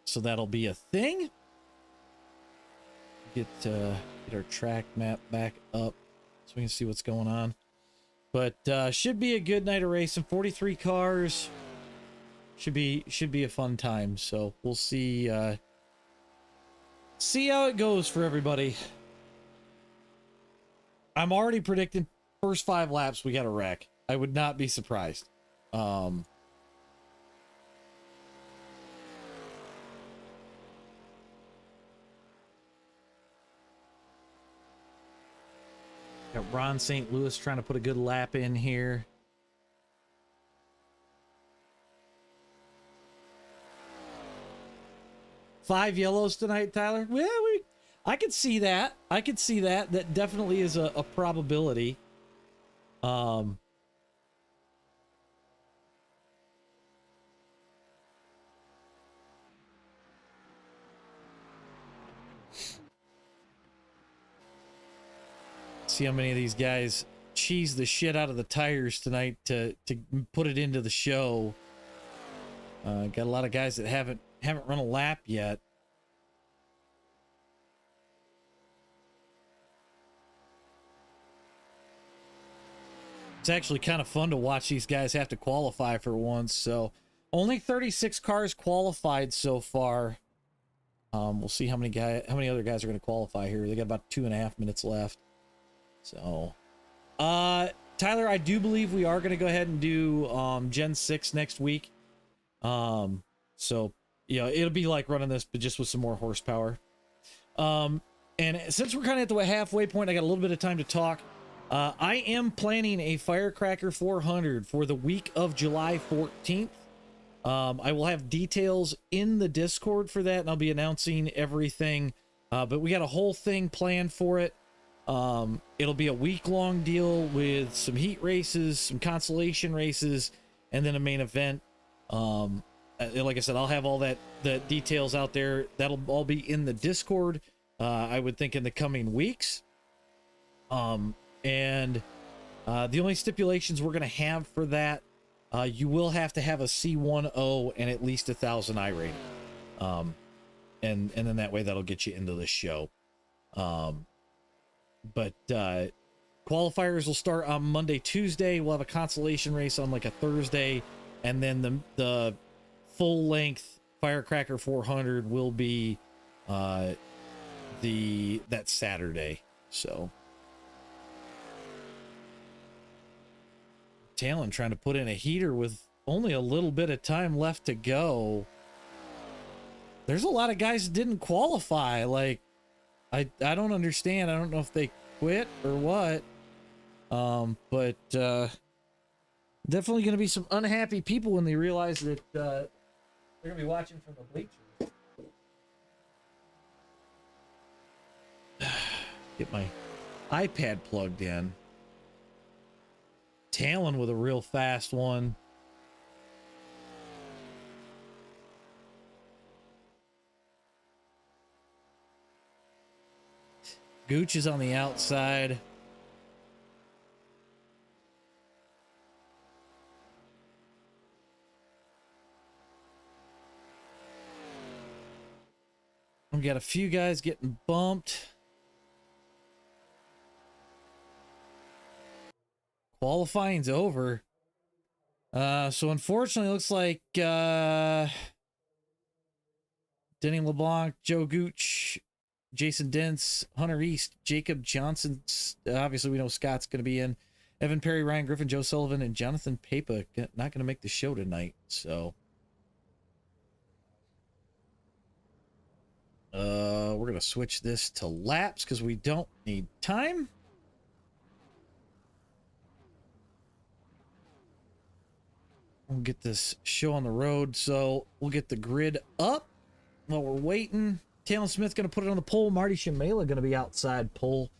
So that'll be a thing. Get our track map back up so we can see what's going on. But should be a good night of racing. 43 cars. Should be a fun time. So we'll see how it goes for everybody. I'm already predicting first 5 laps we got a wreck. I would not be surprised. Got Ron St. Louis trying to put a good lap in here. Five yellows tonight, Tyler. Well, I could see that. I could see that. That definitely is a probability. See how many of these guys cheese the shit out of the tires tonight to put it into the show. Got a lot of guys that haven't run a lap yet. It's actually kind of fun to watch these guys have to qualify for once. So only 36 cars qualified so far. We'll see how many other guys are going to qualify here. They got about 2.5 minutes left. So, Tyler, I do believe we are going to go ahead and do Gen 6 next week. So, yeah, it'll be like running this, but just with some more horsepower. And since we're kind of at the halfway point, I got a little bit of time to talk. I am planning a Firecracker 400 for the week of July 14th. I will have details in the Discord for that, and I'll be announcing everything. But we got a whole thing planned for it. It'll be a week-long deal with some heat races, some consolation races, and then a main event. Like I said, I'll have all the details out there. That'll all be in the Discord, I would think, in the coming weeks. And the only stipulations we're going to have for that, you will have to have a C10 and at least 1,000 iRating. And then that way that'll get you into the show. But qualifiers will start on Monday, Tuesday. We'll have a consolation race on like a Thursday, and then the full length Firecracker 400 will be that Saturday. So Talon trying to put in a heater with only a little bit of time left to go. There's a lot of guys that didn't qualify. Like, I don't understand. I don't know if they quit or what. But definitely going to be some unhappy people when they realize that they're going to be watching from the bleachers. Get my iPad plugged in. Talon with a real fast one. Gooch is on the outside. We got a few guys getting bumped. Qualifying's over. So unfortunately, it looks like Denny LeBlanc, Joe Gooch, Jason Dents, Hunter East, Jacob Johnson. Obviously, we know Scott's going to be in. Evan Perry, Ryan Griffin, Joe Sullivan, and Jonathan Papa not going to make the show tonight. So, we're going to switch this to laps because we don't need time. We'll get this show on the road. So we'll get the grid up while we're waiting. Talon Smith's going to put it on the pole. Marty Shamela going to be outside pole.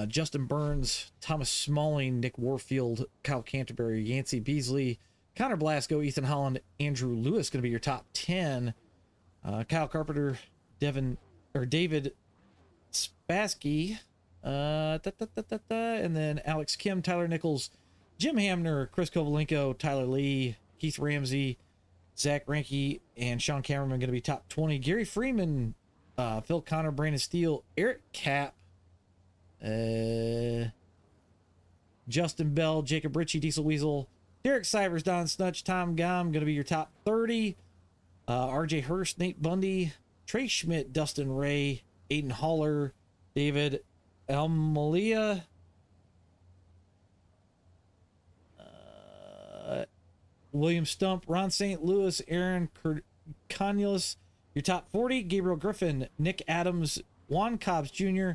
Justin Burns, Thomas Smalling, Nick Warfield, Kyle Canterbury, Yancey Beasley, Connor Blasco, Ethan Holland, Andrew Lewis going to be your top 10. Kyle Carpenter, David Spassky, and then Alex Kim, Tyler Nichols, Jim Hamner, Chris Kovalenko, Tyler Lee, Keith Ramsey, Zach Ranke, and Sean Cameron are going to be top 20. Gary Freeman, Phil Connor, Brandon Steele, Eric Cap, Justin Bell, Jacob Ritchie, Diesel Weasel, Derek Sivers, Don Snutch, Tom Gum, going to be your top 30. RJ Hurst, Nate Bundy, Trey Schmidt, Dustin Ray, Aiden Haller, David Almalia, William Stump, Ron St. Louis, Aaron Conyus, your top 40. Gabriel Griffin, Nick Adams, Juan Cobbs Jr.,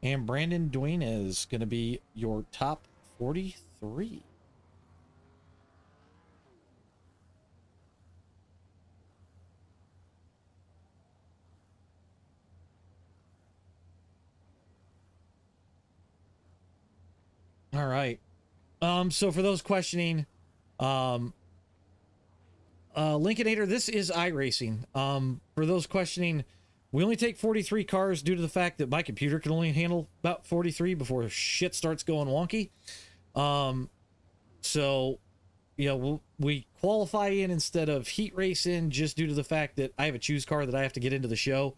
and Brandon Duane is going to be your top 43. All right. So for those questioning, Lincolnator, this is iRacing. For those questioning, we only take 43 cars due to the fact that my computer can only handle about 43 before shit starts going wonky. So, you know, we qualify in instead of heat race in just due to the fact that I have a choose car that I have to get into the show.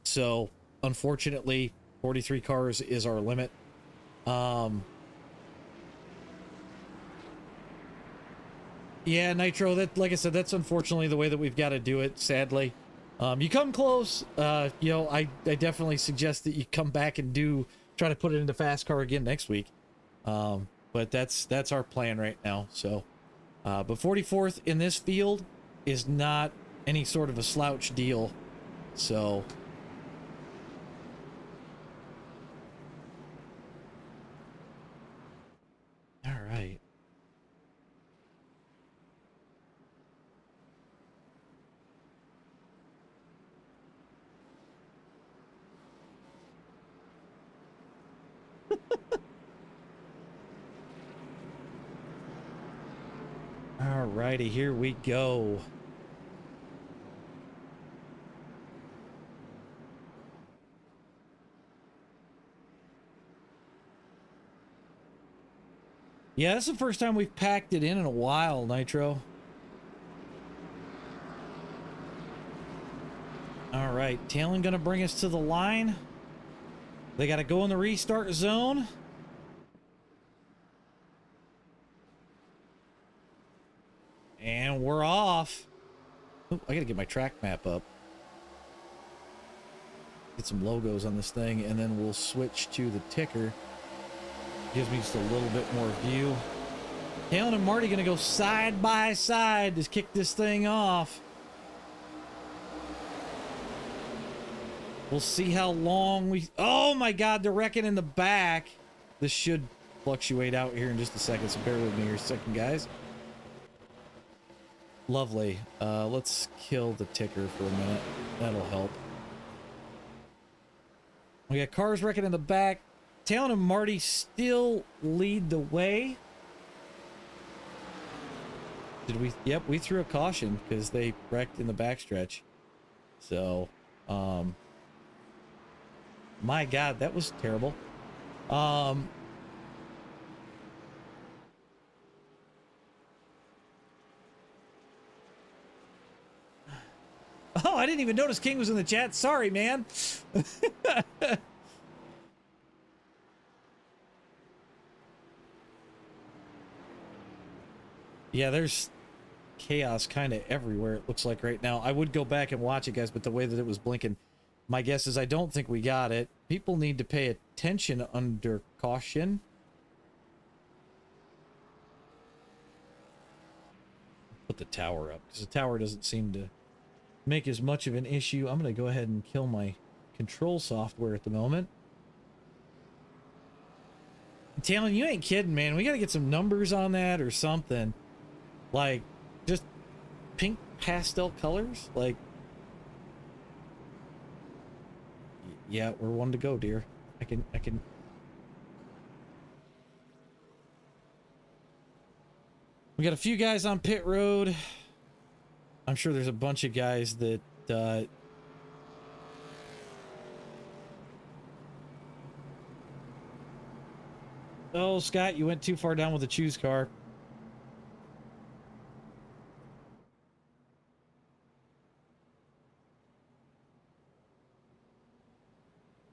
So unfortunately, 43 cars is our limit. Yeah, Nitro, that, like I said, that's unfortunately the way that we've got to do it, sadly. You come close, you know, I definitely suggest that you come back and try to put it into FASCAR again next week. But that's our plan right now. So, but 44th in this field is not any sort of a slouch deal. So, all right. Alrighty, here we go. Yeah, this is the first time we've packed it in a while, Nitro. Alright, Talon gonna bring us to the line. They gotta go in the restart zone. And we're off. Oh, I gotta get my track map up. Get some logos on this thing, and then we'll switch to the ticker. Gives me just a little bit more view. Talon and Marty gonna go side by side to kick this thing off. We'll see how long we... Oh my god, they're wrecking in the back. This should fluctuate out here in just a second, so bear with me here a second, guys. Lovely. Let's kill the ticker for a minute. That'll help. We got cars wrecking in the back. Talon and Marty still lead the way. Did we? Yep, we threw a caution because they wrecked in the backstretch. So, my God, that was terrible. Oh, I didn't even notice King was in the chat. Sorry, man. Yeah, there's chaos kind of everywhere, it looks like right now. I would go back and watch it, guys, but the way that it was blinking, my guess is I don't think we got it. People need to pay attention under caution. Put the tower up, because the tower doesn't seem to make as much of an issue. I'm going to go ahead and kill my control software at the moment. Talon, you ain't kidding, man. We got to get some numbers on that or something. Like, just pink pastel colors? Like, yeah, we're one to go, dear. I can... We got a few guys on pit road. I'm sure there's a bunch of guys that Oh, Scott, you went too far down with the choose car.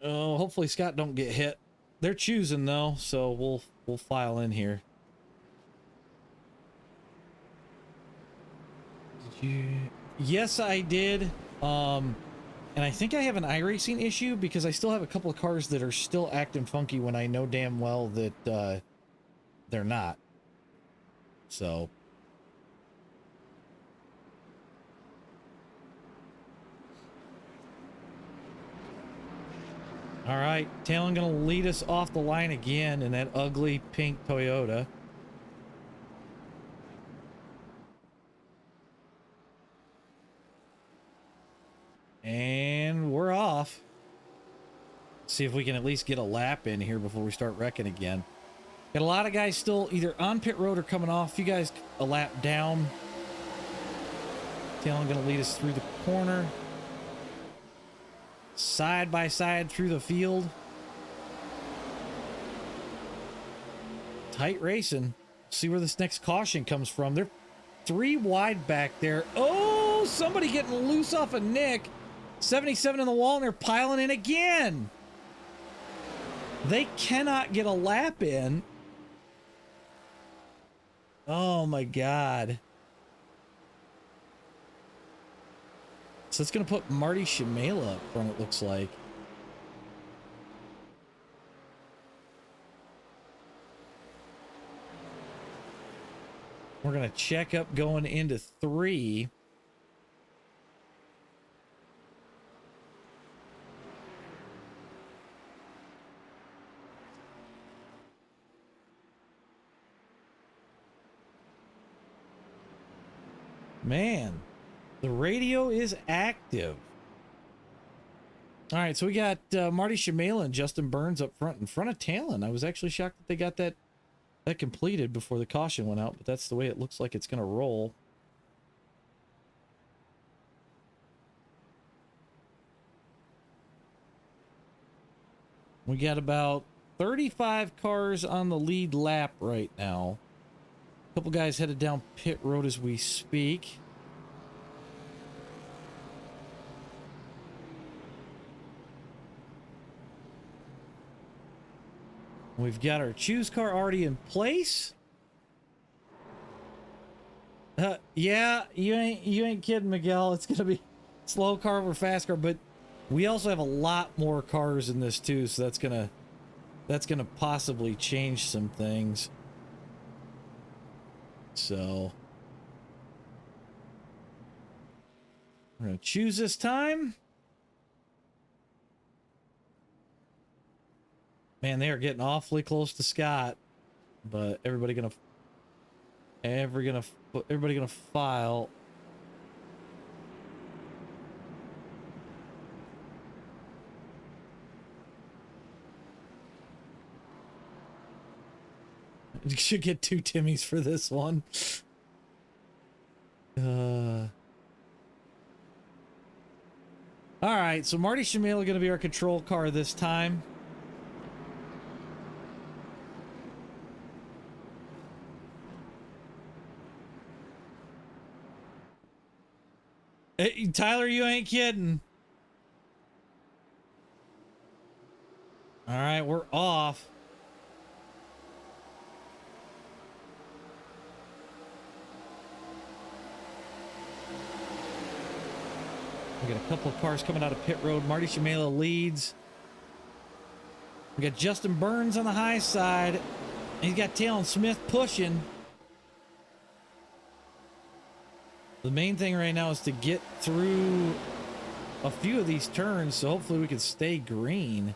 Oh, hopefully Scott don't get hit. They're choosing though, so we'll file in here. Did you? Yes, I did. And I think I have an iRacing issue because I still have a couple of cars that are still acting funky when I know damn well that they're not. So. All right, Talon gonna lead us off the line again in that ugly pink Toyota. And we're off. See if we can at least get a lap in here before we start wrecking again. Got a lot of guys still either on pit road or coming off. You guys a lap down. Talon gonna lead us through the corner. Side by side through the field. Tight racing. See where this next caution comes from. They're 3 wide back there. Oh, somebody getting loose off of Nick. 77 in the wall, and they're piling in again. They cannot get a lap in. Oh my God. So it's going to put Marty Shamela up front, it looks like. We're going to check up going into 3. Man. The radio is active. All right, so we got Marty Shamela and Justin Burns up front in front of Talon. I was actually shocked that they got that completed before the caution went out, but that's the way it looks like it's going to roll. We got about 35 cars on the lead lap right now. A couple guys headed down pit road as we speak. We've got our choose car already in place. Yeah, you ain't kidding, Miguel. It's gonna be slow car over fast car, but we also have a lot more cars in this too, so that's gonna possibly change some things. So we're gonna choose this time. Man, they are getting awfully close to Scott, but everybody gonna file. You should get 2 Timmys for this one. All right, so Marty Shamela gonna be our control car this time. Hey, Tyler, you ain't kidding. All right, we're off. We got a couple of cars coming out of pit road. Marty Shamela leads. We got Justin Burns on the high side. He's got Talon Smith pushing. The main thing right now is to get through a few of these turns, so hopefully we can stay green.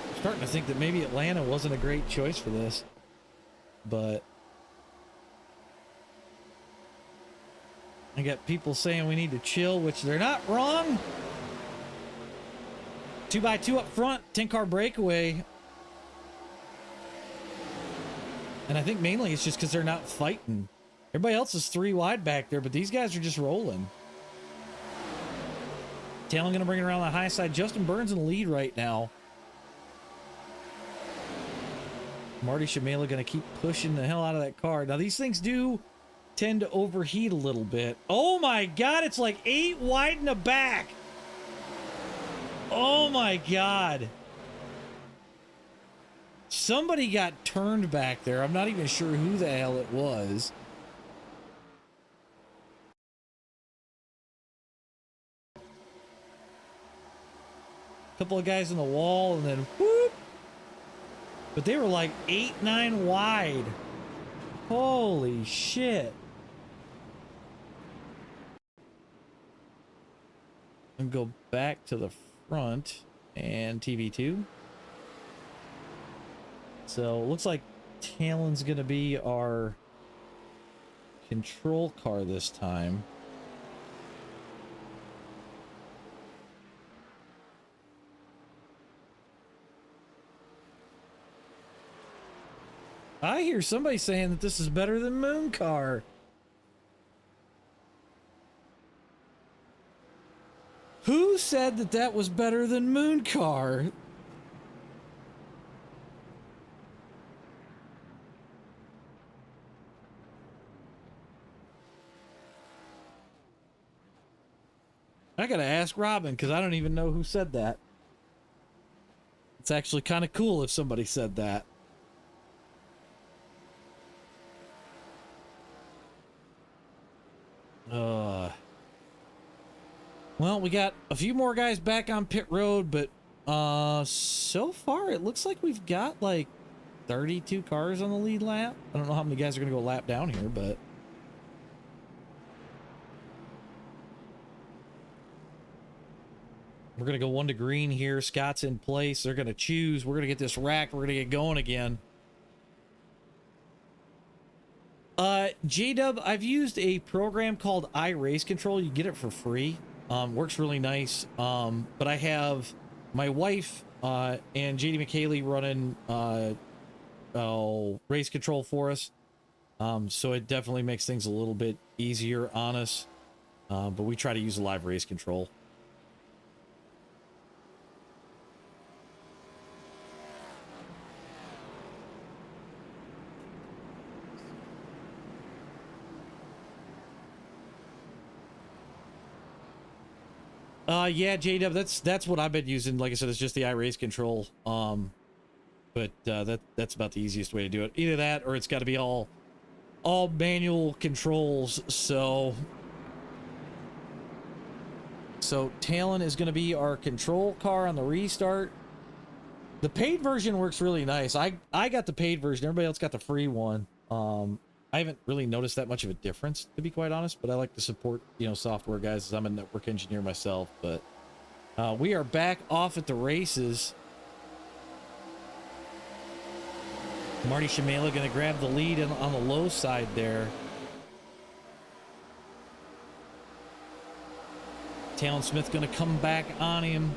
I'm starting to think that maybe Atlanta wasn't a great choice for this, but I got people saying we need to chill, which they're not wrong. 2x2 up front, 10-car breakaway. And I think mainly it's just because they're not fighting. Everybody else is 3 wide back there, but these guys are just rolling. Talon gonna bring it around the high side. Justin Burns in the lead right now. Marty Shamela gonna keep pushing the hell out of that car. Now these things do tend to overheat a little bit. Oh my god, it's like 8 wide in the back. Oh my god. Somebody got turned back there. I'm not even sure who the hell it was. Couple of guys in the wall and then whoop. But they were like 8, 9 wide. Holy shit. And go back to the front and TV2. So looks like Talon's gonna be our control car this time. I hear somebody saying that this is better than Moon Car. Who said that that was better than Moon Car? I gotta ask Robin because I don't even know who said that. It's actually kind of cool if somebody said that. Well, we got a few more guys back on pit road, but so far it looks like we've got like 32 cars on the lead lap. I don't know how many guys are gonna go lap down here, but we're gonna go 1 to green here. Scott's in place. They're gonna choose. We're gonna get this rack. We're gonna get going again. J-Dub, I've used a program called iRacing Control. You get it for free. Works really nice. But I have my wife and JD McKaylee running race control for us. So it definitely makes things a little bit easier on us. But we try to use a live race control. Yeah, J-Dub, that's what I've been using. Like I said, it's just the iRacing control. But that's about the easiest way to do it. Either that or it's got to be all manual controls. So Talon is going to be our control car on the restart. The paid version works really nice. I got the paid version. Everybody else got the free one. I haven't really noticed that much of a difference, to be quite honest, but I like to support, software guys as I'm a network engineer myself. But we are back off at the races. Marty Shamela going to grab the lead on the low side there. Talon Smith going to come back on him.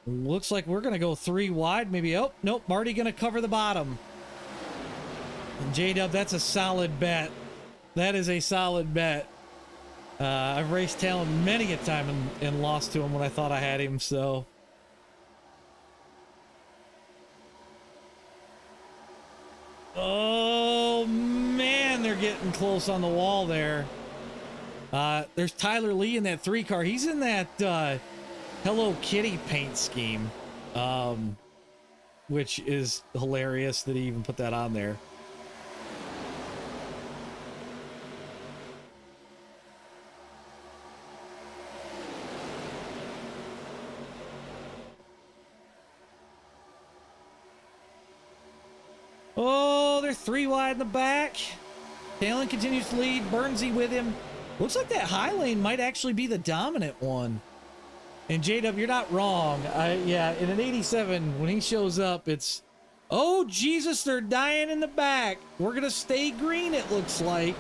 Looks like we're going to go 3 wide, maybe. Oh, nope, Marty going to cover the bottom. J-Dub, that's a solid bet. That is a solid bet. I've raced Talon many a time and lost to him when I thought I had him, so. Oh, man, they're getting close on the wall there. There's Tyler Lee in that 3 car. He's in that Hello Kitty paint scheme, which is hilarious that he even put that on there. Oh, they're 3 wide in the back. Talon continues to lead. Burnsy with him. Looks like that high lane might actually be the dominant one. And J-Dub, you're not wrong. Yeah, in an 87, when he shows up, it's... Oh, Jesus, they're dying in the back. We're going to stay green, it looks like.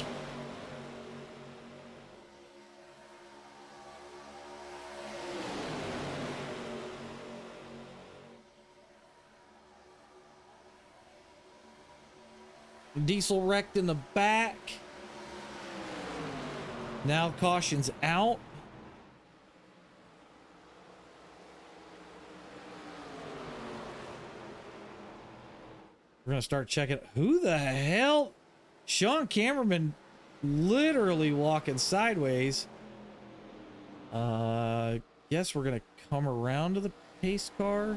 Diesel wrecked in the back. Now caution's out. We're going to start checking. Who the hell? Sean Cameraman literally walking sideways. Guess we're going to come around to the pace car.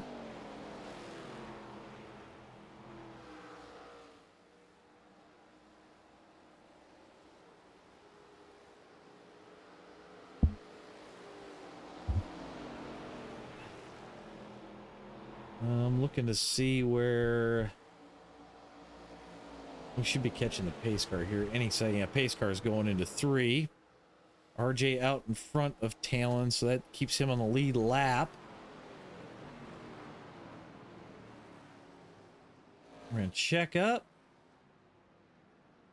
I'm looking to see where we should be catching the pace car here any second. Yeah, pace car is going into 3. RJ out in front of Talon, so that keeps him on the lead lap. We're going to check up.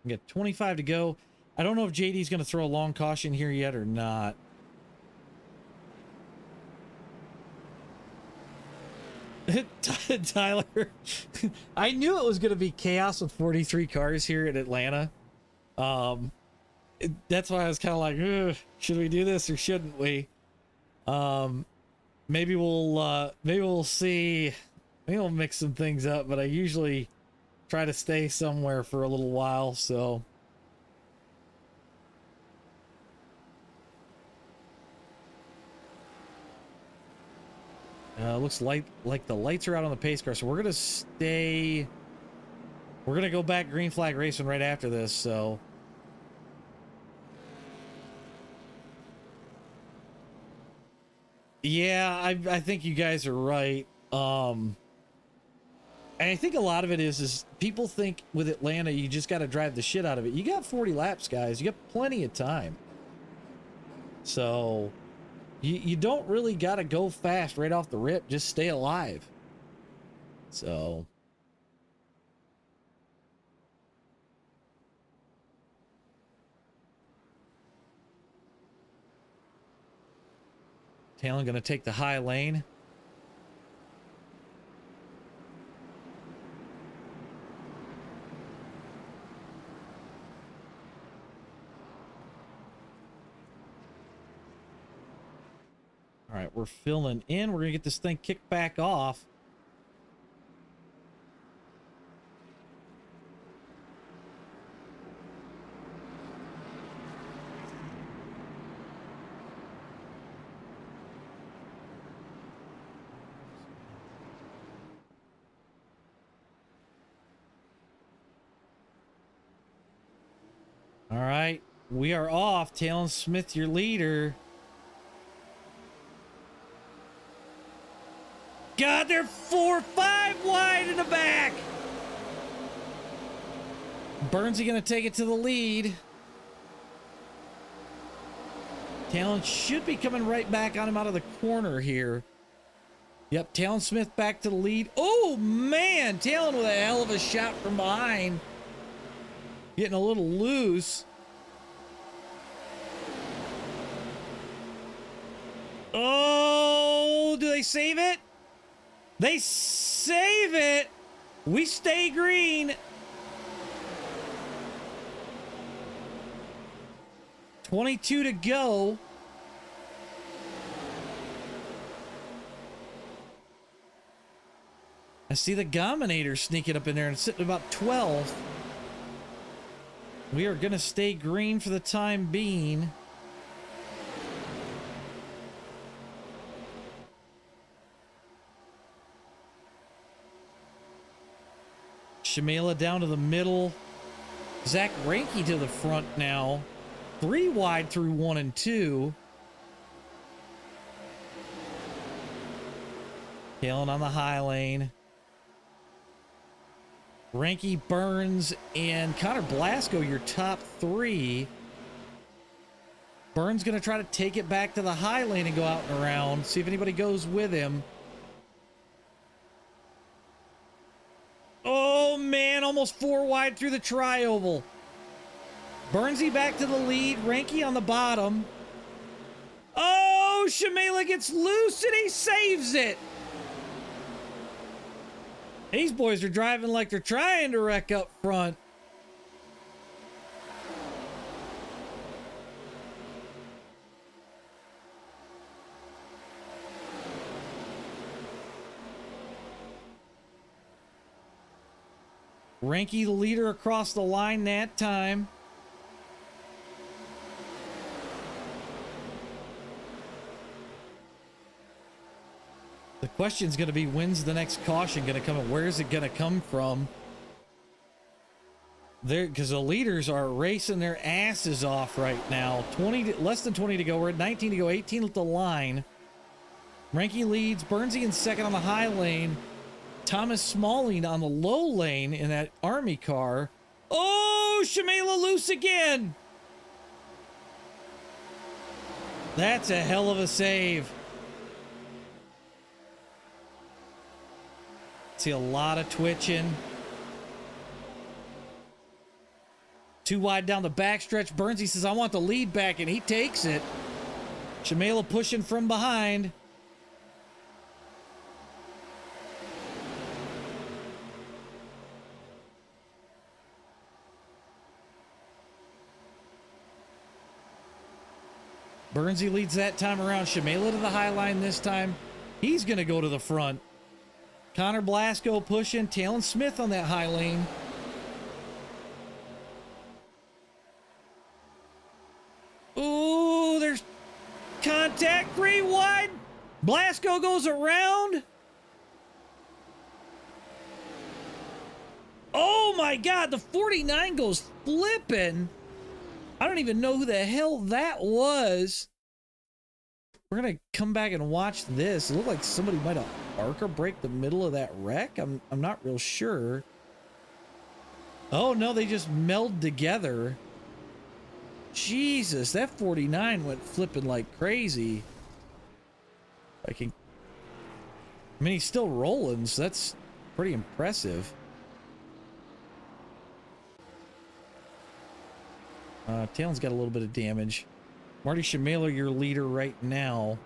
We got 25 to go. I don't know if JD's going to throw a long caution here yet or not. Tyler, I knew it was going to be chaos with 43 cars here in Atlanta. That's why I was kind of like, should we do this or shouldn't we? Maybe we'll see. Maybe we'll mix some things up, but I usually try to stay somewhere for a little while, so. Looks like the lights are out on the pace car, so we're gonna stay. We're gonna go back green flag racing right after this, so. Yeah, I think you guys are right. And I think a lot of it is people think with Atlanta you just got to drive the shit out of it. You got 40 laps, guys. You got plenty of time. So you don't really got to go fast right off the rip. Just stay alive. So Talon gonna take the high lane. All right, we're filling in. We're gonna get this thing kicked back off. All right, we are off. Talon Smith, your leader. God, they're 4-5 wide in the back. Burnsy gonna take it to the lead. Talon should be coming right back on him out of the corner here. Yep, Talon Smith back to the lead. Oh man, Talon with a hell of a shot from behind. Getting a little loose. Oh, do they save it? They save it. We stay green. 22 to go. I see the Gominator sneaking up in there and sitting about 12th. We are going to stay green for the time being. Shamela down to the middle. Zach Ranke to the front now. 3 wide through 1 and 2. Talon on the high lane. Ranke, Burns, and Connor Blasco, your top 3. Burns going to try to take it back to the high lane and go out and around. See if anybody goes with him. Oh, man, almost 4 wide through the tri-oval. Burnsy back to the lead. Ranke on the bottom. Oh, Shamela gets loose and he saves it. These boys are driving like they're trying to wreck up front. Ranky the leader across the line that time. The question's going to be, when's the next caution going to come and where's it going to come from? There, because the leaders are racing their asses off right now. Less than 20 to go. We're at 19 to go. 18 at the line. Ranky leads. Burnsy in second on the high lane. Thomas Smalling on the low lane in that army car. Oh, Shamela loose again. That's a hell of a save. See a lot of twitching. Too wide down the backstretch. Burnsy says, I want the lead back, and he takes it. Shamela pushing from behind. Burnsy leads that time around. Shamela to the high line this time. He's going to go to the front. Connor Blasco pushing. Talon Smith on that high lane. Ooh, there's contact 3 wide. Blasco goes around. Oh my God, the 49 goes flipping. I don't even know who the hell that was. We're going to come back and watch this. It looked like somebody might have ARCA break the middle of that wreck. I'm not real sure. Oh no, they just meld together. Jesus, that 49 went flipping like crazy. I mean, he's still rolling, so that's pretty impressive. Talon's got a little bit of damage. Marty Shamela, your leader right now.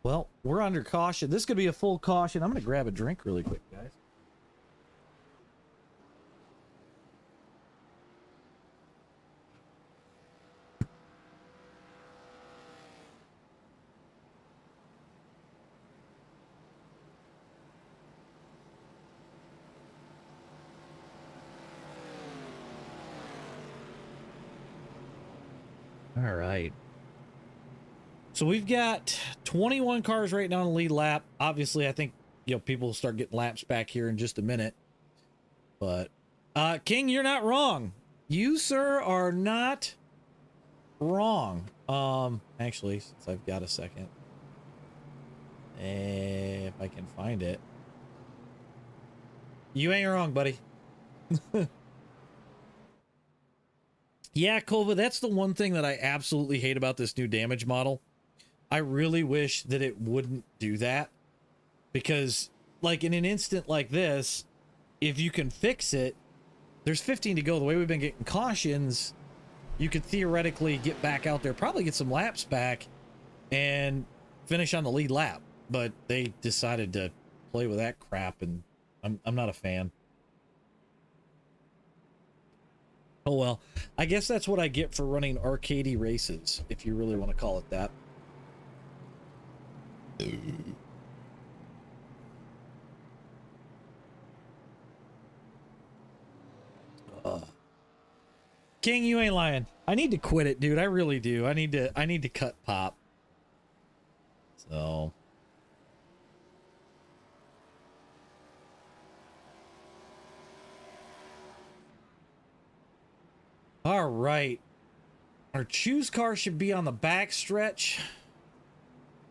Well, we're under caution. This could be a full caution. I'm going to grab a drink really quick, guys. All right. So we've got 21 cars right now in the lead lap. Obviously, I think, you know, people will start getting laps back here in just a minute. But, King, you're not wrong. You, sir, are not wrong. Actually, since I've got a second. If I can find it. You ain't wrong, buddy. Yeah, Kova, that's the one thing that I absolutely hate about this new damage model. I really wish that it wouldn't do that. Because, like, in an instant like this, if you can fix it, there's 15 to go. The way we've been getting cautions, you could theoretically get back out there, probably get some laps back, and finish on the lead lap. But they decided to play with that crap, and I'm not a fan. Oh well, I guess that's what I get for running arcadey races, if you really want to call it that. King, you ain't lying. I need to quit it, dude. I really do. I need to cut pop. So all right. Our choose car should be on the back stretch.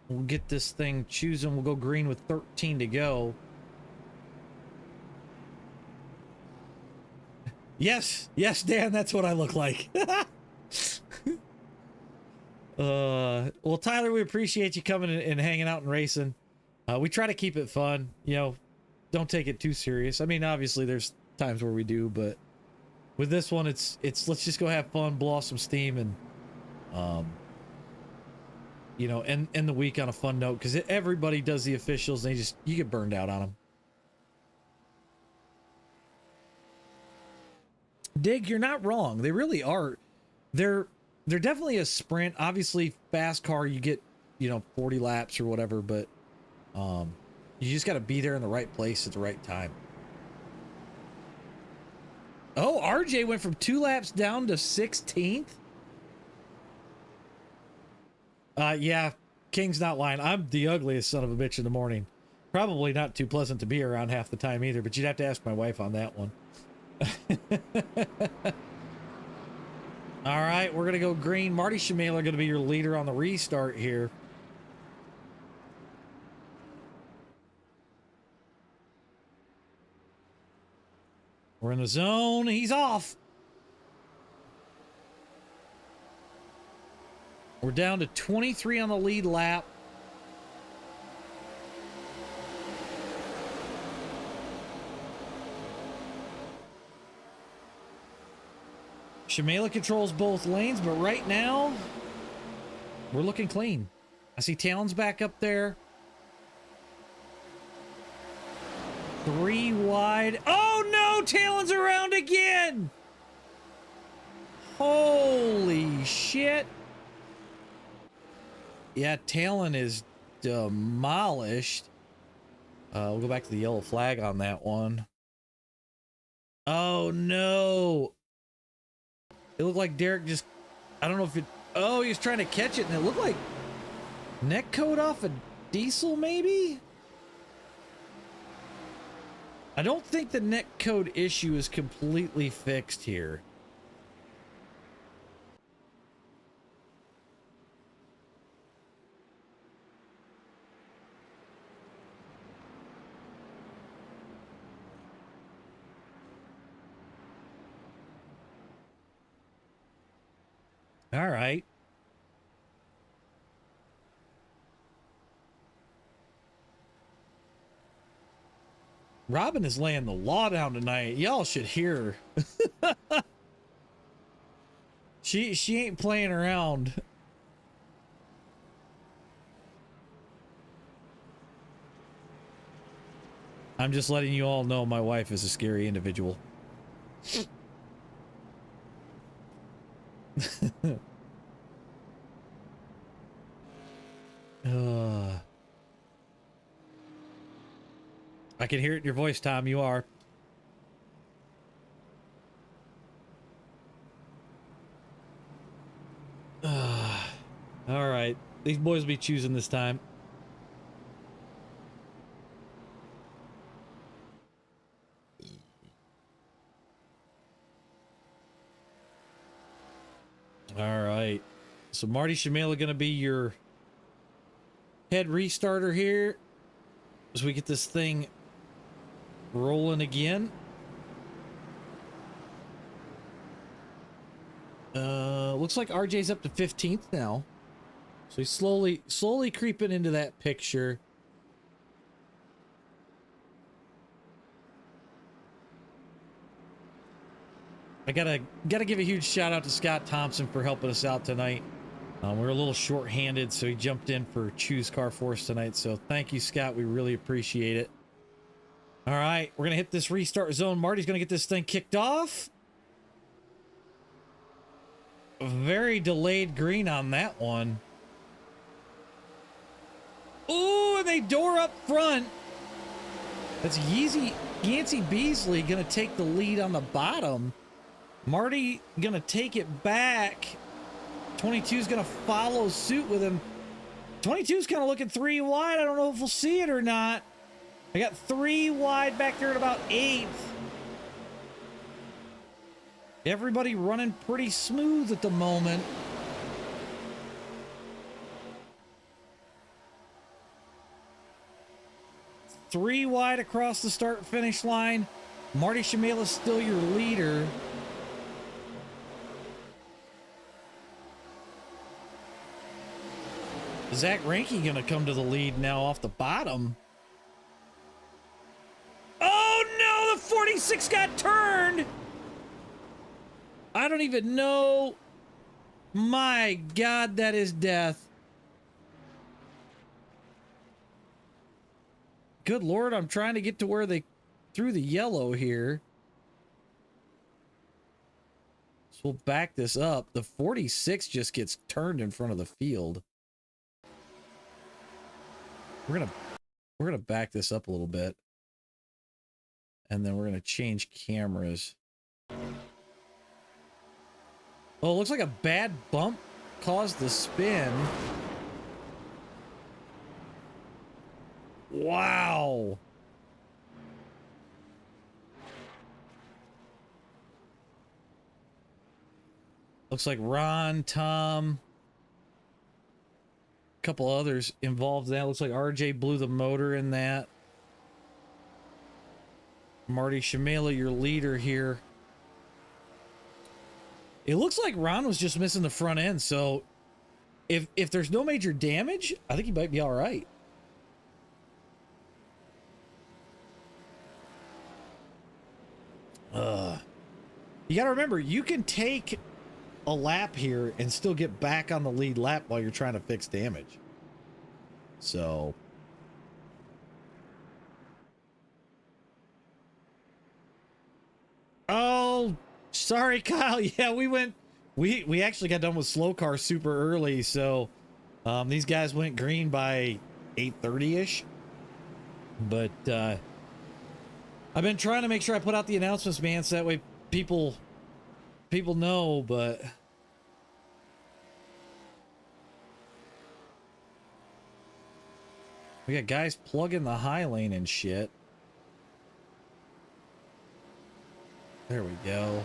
We'll get this thing choosing. We'll go green with 13 to go. Yes, Dan, that's what I look like. Well, Tyler, we appreciate you coming and hanging out and racing. We try to keep it fun, you know, don't take it too serious. I mean, obviously there's times where we do, but with this one, it's let's just go have fun, blow off some steam, and you know, end the week on a fun note, because everybody does the officials, and you get burned out on them. Dig, you're not wrong. They really are. They're definitely a sprint. Obviously, fast car, you get, you know, 40 laps or whatever, but You just got to be there in the right place at the right time. Oh, RJ went from 2 laps down to 16th. Yeah, King's not lying. I'm the ugliest son of a bitch in the morning. Probably not too pleasant to be around half the time either, but you'd have to ask my wife on that one. All right, we're going to go green. Marty Shimela going to be your leader on the restart here. We're in the zone. He's off. We're down to 23 on the lead lap. Shimela controls both lanes, but right now, we're looking clean. I see Talon's back up there. 3 wide. Oh no, Talon's around again! Holy shit. Yeah, Talon is demolished. We'll go back to the yellow flag on that one. Oh no. It looked like Derek just, I don't know if it, oh, he was trying to catch it and it looked like neck code off a diesel maybe? I don't think the neck code issue is completely fixed here. All right. Robin is laying the law down tonight. Y'all should hear her. She ain't playing around. I'm just letting you all know my wife is a scary individual. I can hear it in your voice, Tom. You are. All right. These boys will be choosing this time. All right. So Marty Shimela going to be your head restarter here as we get this thing rolling again. Looks like RJ's up to 15th now. So he's slowly creeping into that picture. I gotta give a huge shout out to Scott Thompson for helping us out tonight. We're a little short-handed, so he jumped in for choose car for us tonight. So thank you, Scott. We really appreciate it. All right, we're gonna hit this restart zone. Marty's gonna get this thing kicked off. Very delayed green on that one. Ooh, and they door up front. That's Yancey Beasley gonna take the lead on the bottom. Marty gonna take it back. 22 is gonna follow suit with him. 22 is kind of looking 3 wide. I don't know if we'll see it or not. I got 3 wide back there at about 8th. Everybody running pretty smooth at the moment. Three wide across the start finish line. Marty Shimela is still your leader. Zach Ranke gonna come to the lead now off the bottom. Oh no, the 46 got turned. I don't even know. My God, that is death. Good Lord, I'm trying to get to where they threw the yellow here. So we'll back this up. The 46 just gets turned in front of the field. We're going to we're going to back this up a little bit. And then we're going to change cameras. Oh, it looks like a bad bump caused the spin. Wow. Looks like Ron, Tom, a couple others involved in that. Looks like RJ blew the motor in that. Marty Shamela, your leader here. It looks like Ron was just missing the front end, so if there's no major damage, I think he might be all right. You got to remember, you can take a lap here and still get back on the lead lap while you're trying to fix damage. So oh, sorry, Kyle. Yeah, we actually got done with SLOCAR super early, so these guys went green by 8:30-ish. But I've been trying to make sure I put out the announcements, man, so that way people know, but we got guys plugging the high lane and shit. There we go.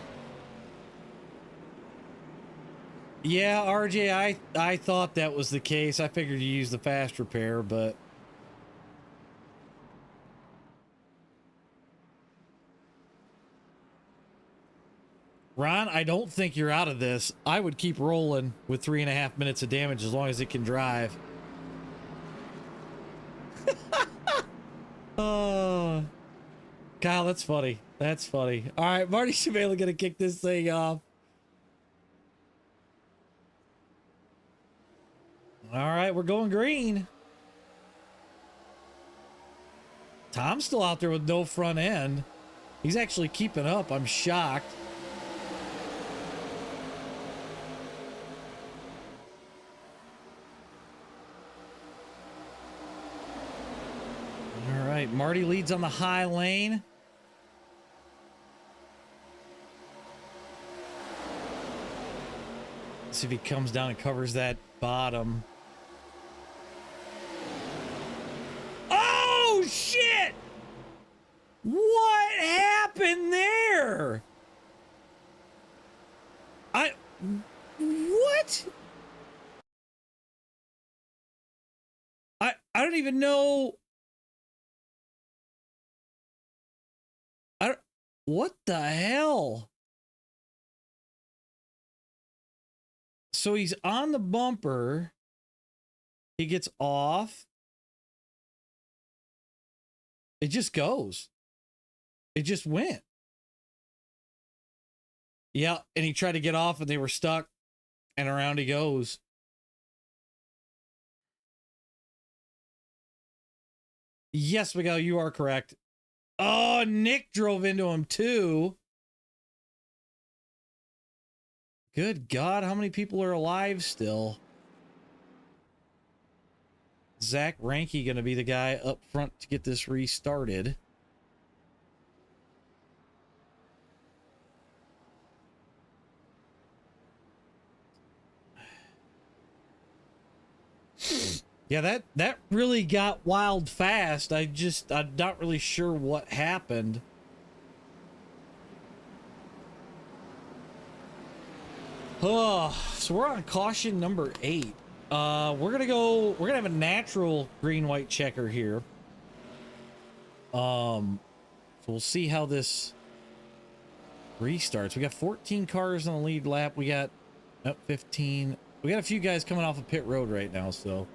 Yeah, RJ, I thought that was the case. I figured you used the fast repair, but Ron, I don't think you're out of this. I would keep rolling with 3.5 minutes of damage as long as it can drive. Oh, Kyle, that's funny. That's funny. All right, Marty Shamela gonna kick this thing off. All right, we're going green. Tom's still out there with no front end. He's actually keeping up. I'm shocked. All right, Marty leads on the high lane. Let's see if he comes down and covers that bottom. Oh, shit! What happened there? What? I don't even know. What the hell? So he's on the bumper. He gets off. It just goes. It just went. Yeah, and he tried to get off and they were stuck. And around he goes. Yes, Miguel, you are correct. Oh, Nick drove into him too. Good God, how many people are alive still? Zach Ranke gonna be the guy up front to get this restarted. Yeah, that really got wild fast. I'm not really sure what happened. Oh, so we're on caution number 8. We're gonna have a natural green-white checker here. So we'll see how this restarts. We got 14 cars on the lead lap. We got 15. We got a few guys coming off of pit road right now, so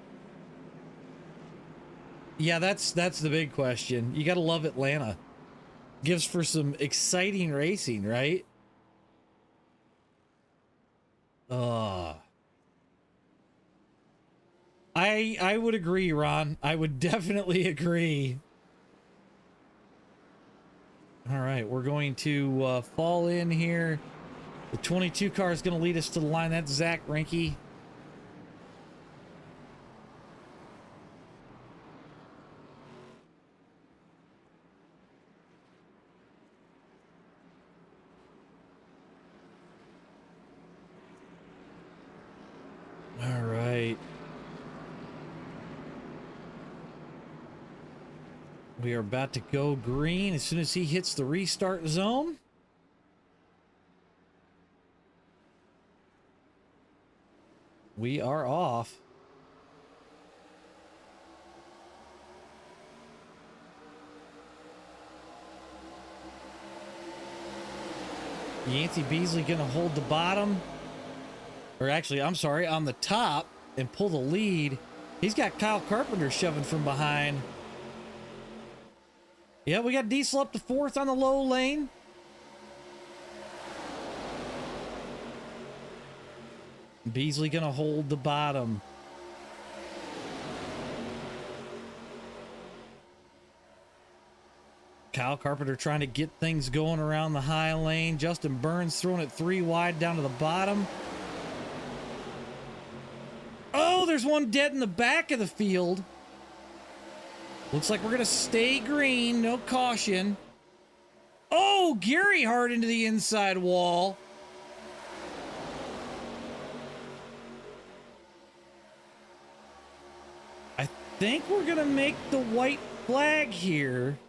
yeah, that's the big question. You gotta love Atlanta. Gives for some exciting racing, right? I would agree, Ron. I would definitely agree. All right, we're going to fall in here. The 22 car is going to lead us to the line. That's Zach Ranke. We are about to go green as soon as he hits the restart zone. We are off. Yancey Beasley gonna hold the bottom. Or actually, I'm sorry, on the top and pull the lead. He's got Kyle Carpenter shoving from behind. Yeah, we got Diesel up to 4th on the low lane. Beasley gonna hold the bottom. Kyle Carpenter trying to get things going around the high lane. Justin Burns throwing it 3 wide down to the bottom. Oh, there's one dead in the back of the field. Looks like we're going to stay green. No caution. Oh, Gary hard into the inside wall. I think we're going to make the white flag here.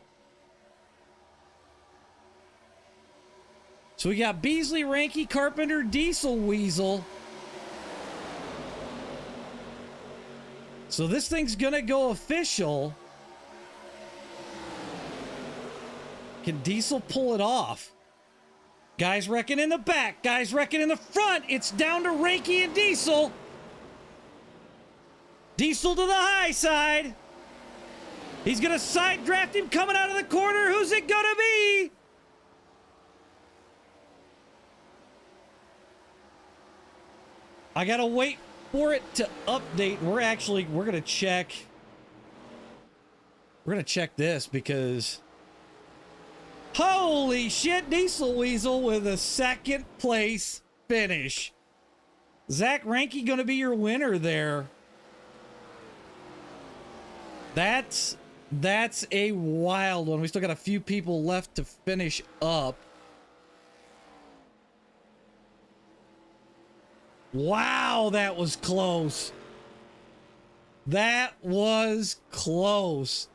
So we got Beasley, Ranky, Carpenter, Diesel, Weasel. So this thing's going to go official. Can Diesel pull it off? Guys wrecking in the back. Guys wrecking in the front. It's down to Ranky and Diesel. Diesel to the high side. He's going to side draft him coming out of the corner. Who's it going to be? I got to wait for it to update. We're going to check. We're going to check this because holy shit, Diesel Weasel with a 2nd place finish. Zach Ranky going to be your winner there. That's a wild one. We still got a few people left to finish up. Wow, that was close. That was close.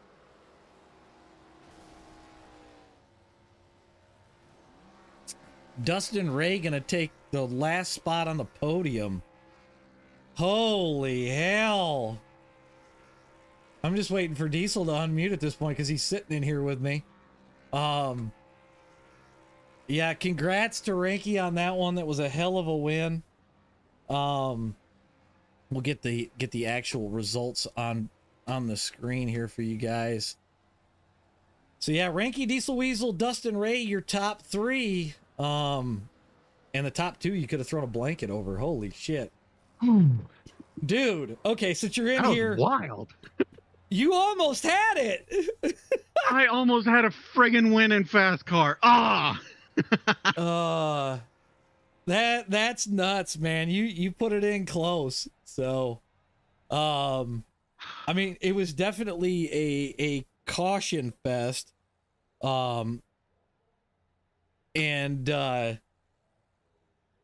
Dustin Ray gonna take the last spot on the podium. Holy hell. I'm just waiting for Diesel to unmute at this point because he's sitting in here with me. Yeah, congrats to Ranky on that one. That was a hell of a win. We'll get the actual results on the screen here for you guys. So yeah, Ranky, Diesel Weasel, Dustin Ray, your top 3. And the top 2 you could have thrown a blanket over. Holy shit. Dude, okay, since you're in here, wild. You almost had it. I almost had a friggin' win in FASCAR. That's nuts, man. You put it in close. So, I mean, it was definitely a caution fest. And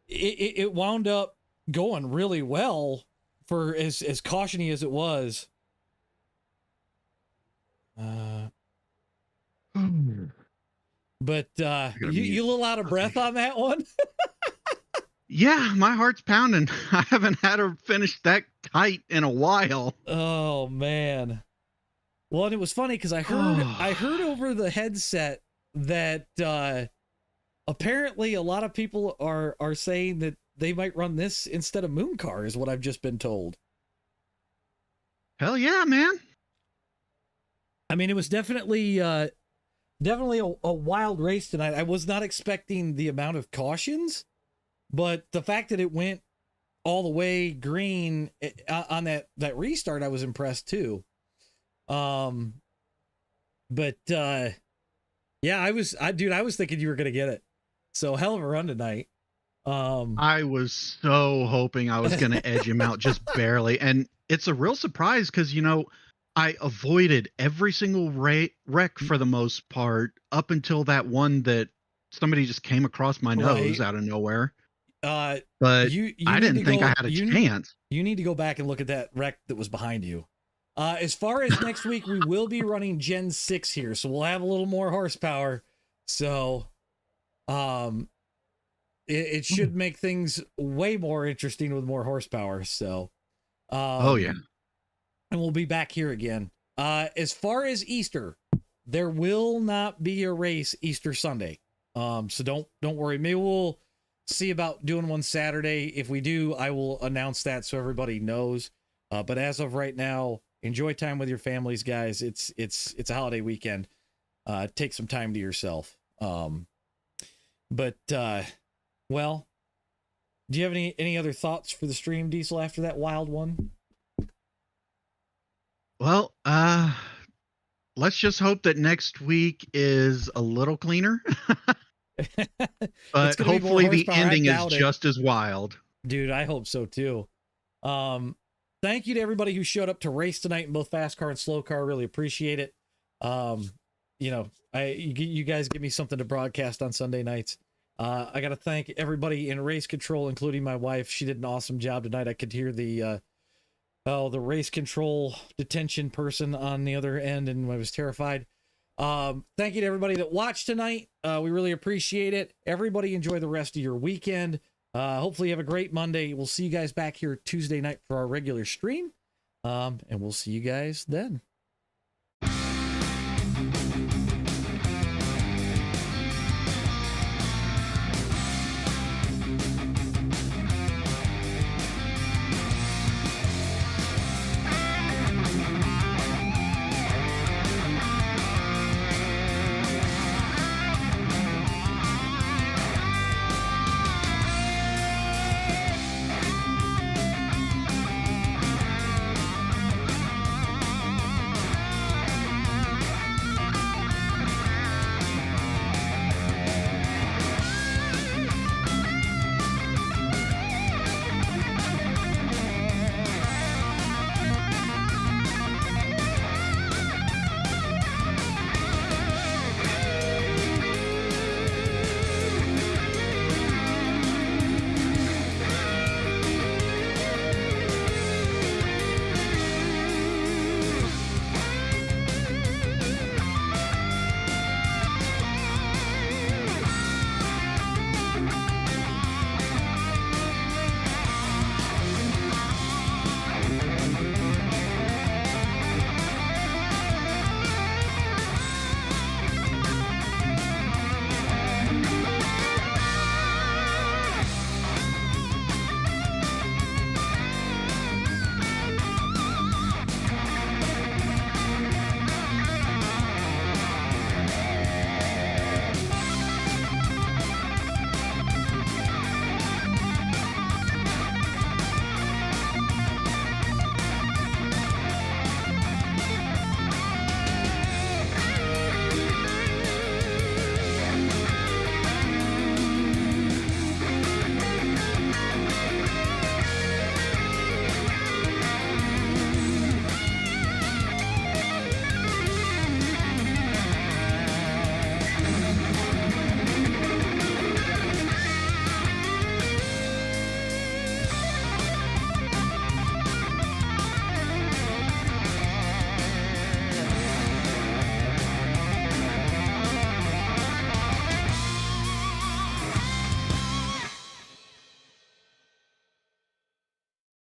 it wound up going really well for as caution-y as it was. But you a little out of breath on that one? Yeah, my heart's pounding. I haven't had her finish that tight in a while. Oh man. Well, and it was funny because I heard over the headset that apparently a lot of people are saying that they might run this instead of Mooncar, is what I've just been told. Hell yeah, man. I mean, it was definitely a wild race tonight. I was not expecting the amount of cautions, but the fact that it went all the way green on that restart, I was impressed too. But yeah, I was thinking you were gonna get it. So hell of a run tonight. I was so hoping I was gonna edge him out just barely, and it's a real surprise because I avoided every single wreck for the most part up until that one that somebody just came across my nose out of nowhere. But I didn't think I had a chance. You need to go back and look at that wreck that was behind you. As far as next week, we will be running Gen 6 here, so we'll have a little more horsepower. So, it should make things way more interesting with more horsepower. So, Oh yeah. and we'll be back here again. As far as Easter, there will not be a race Easter Sunday. So don't worry. Maybe we'll see about doing one Saturday. If we do, I will announce that so everybody knows. But as of right now, enjoy time with your families, guys. It's a holiday weekend. Take some time to yourself. Well, do you have any other thoughts for the stream, Diesel, after that wild one? Well, let's just hope that next week is a little cleaner. But gonna be more hopefully the horsepower. I ending is doubt it. just as wild. Dude, I hope so too. Thank you to everybody who showed up to race tonight in both FASCAR and SLOCAR. Really appreciate it. You know, you guys give me something to broadcast on Sunday nights. I got to thank everybody in race control, including my wife. She did an awesome job tonight. I could hear the race control detention person on the other end, and I was terrified. Thank you to everybody that watched tonight. We really appreciate it. Everybody enjoy the rest of your weekend. Hopefully you have a great Monday. We'll see you guys back here Tuesday night for our regular stream. And we'll see you guys then.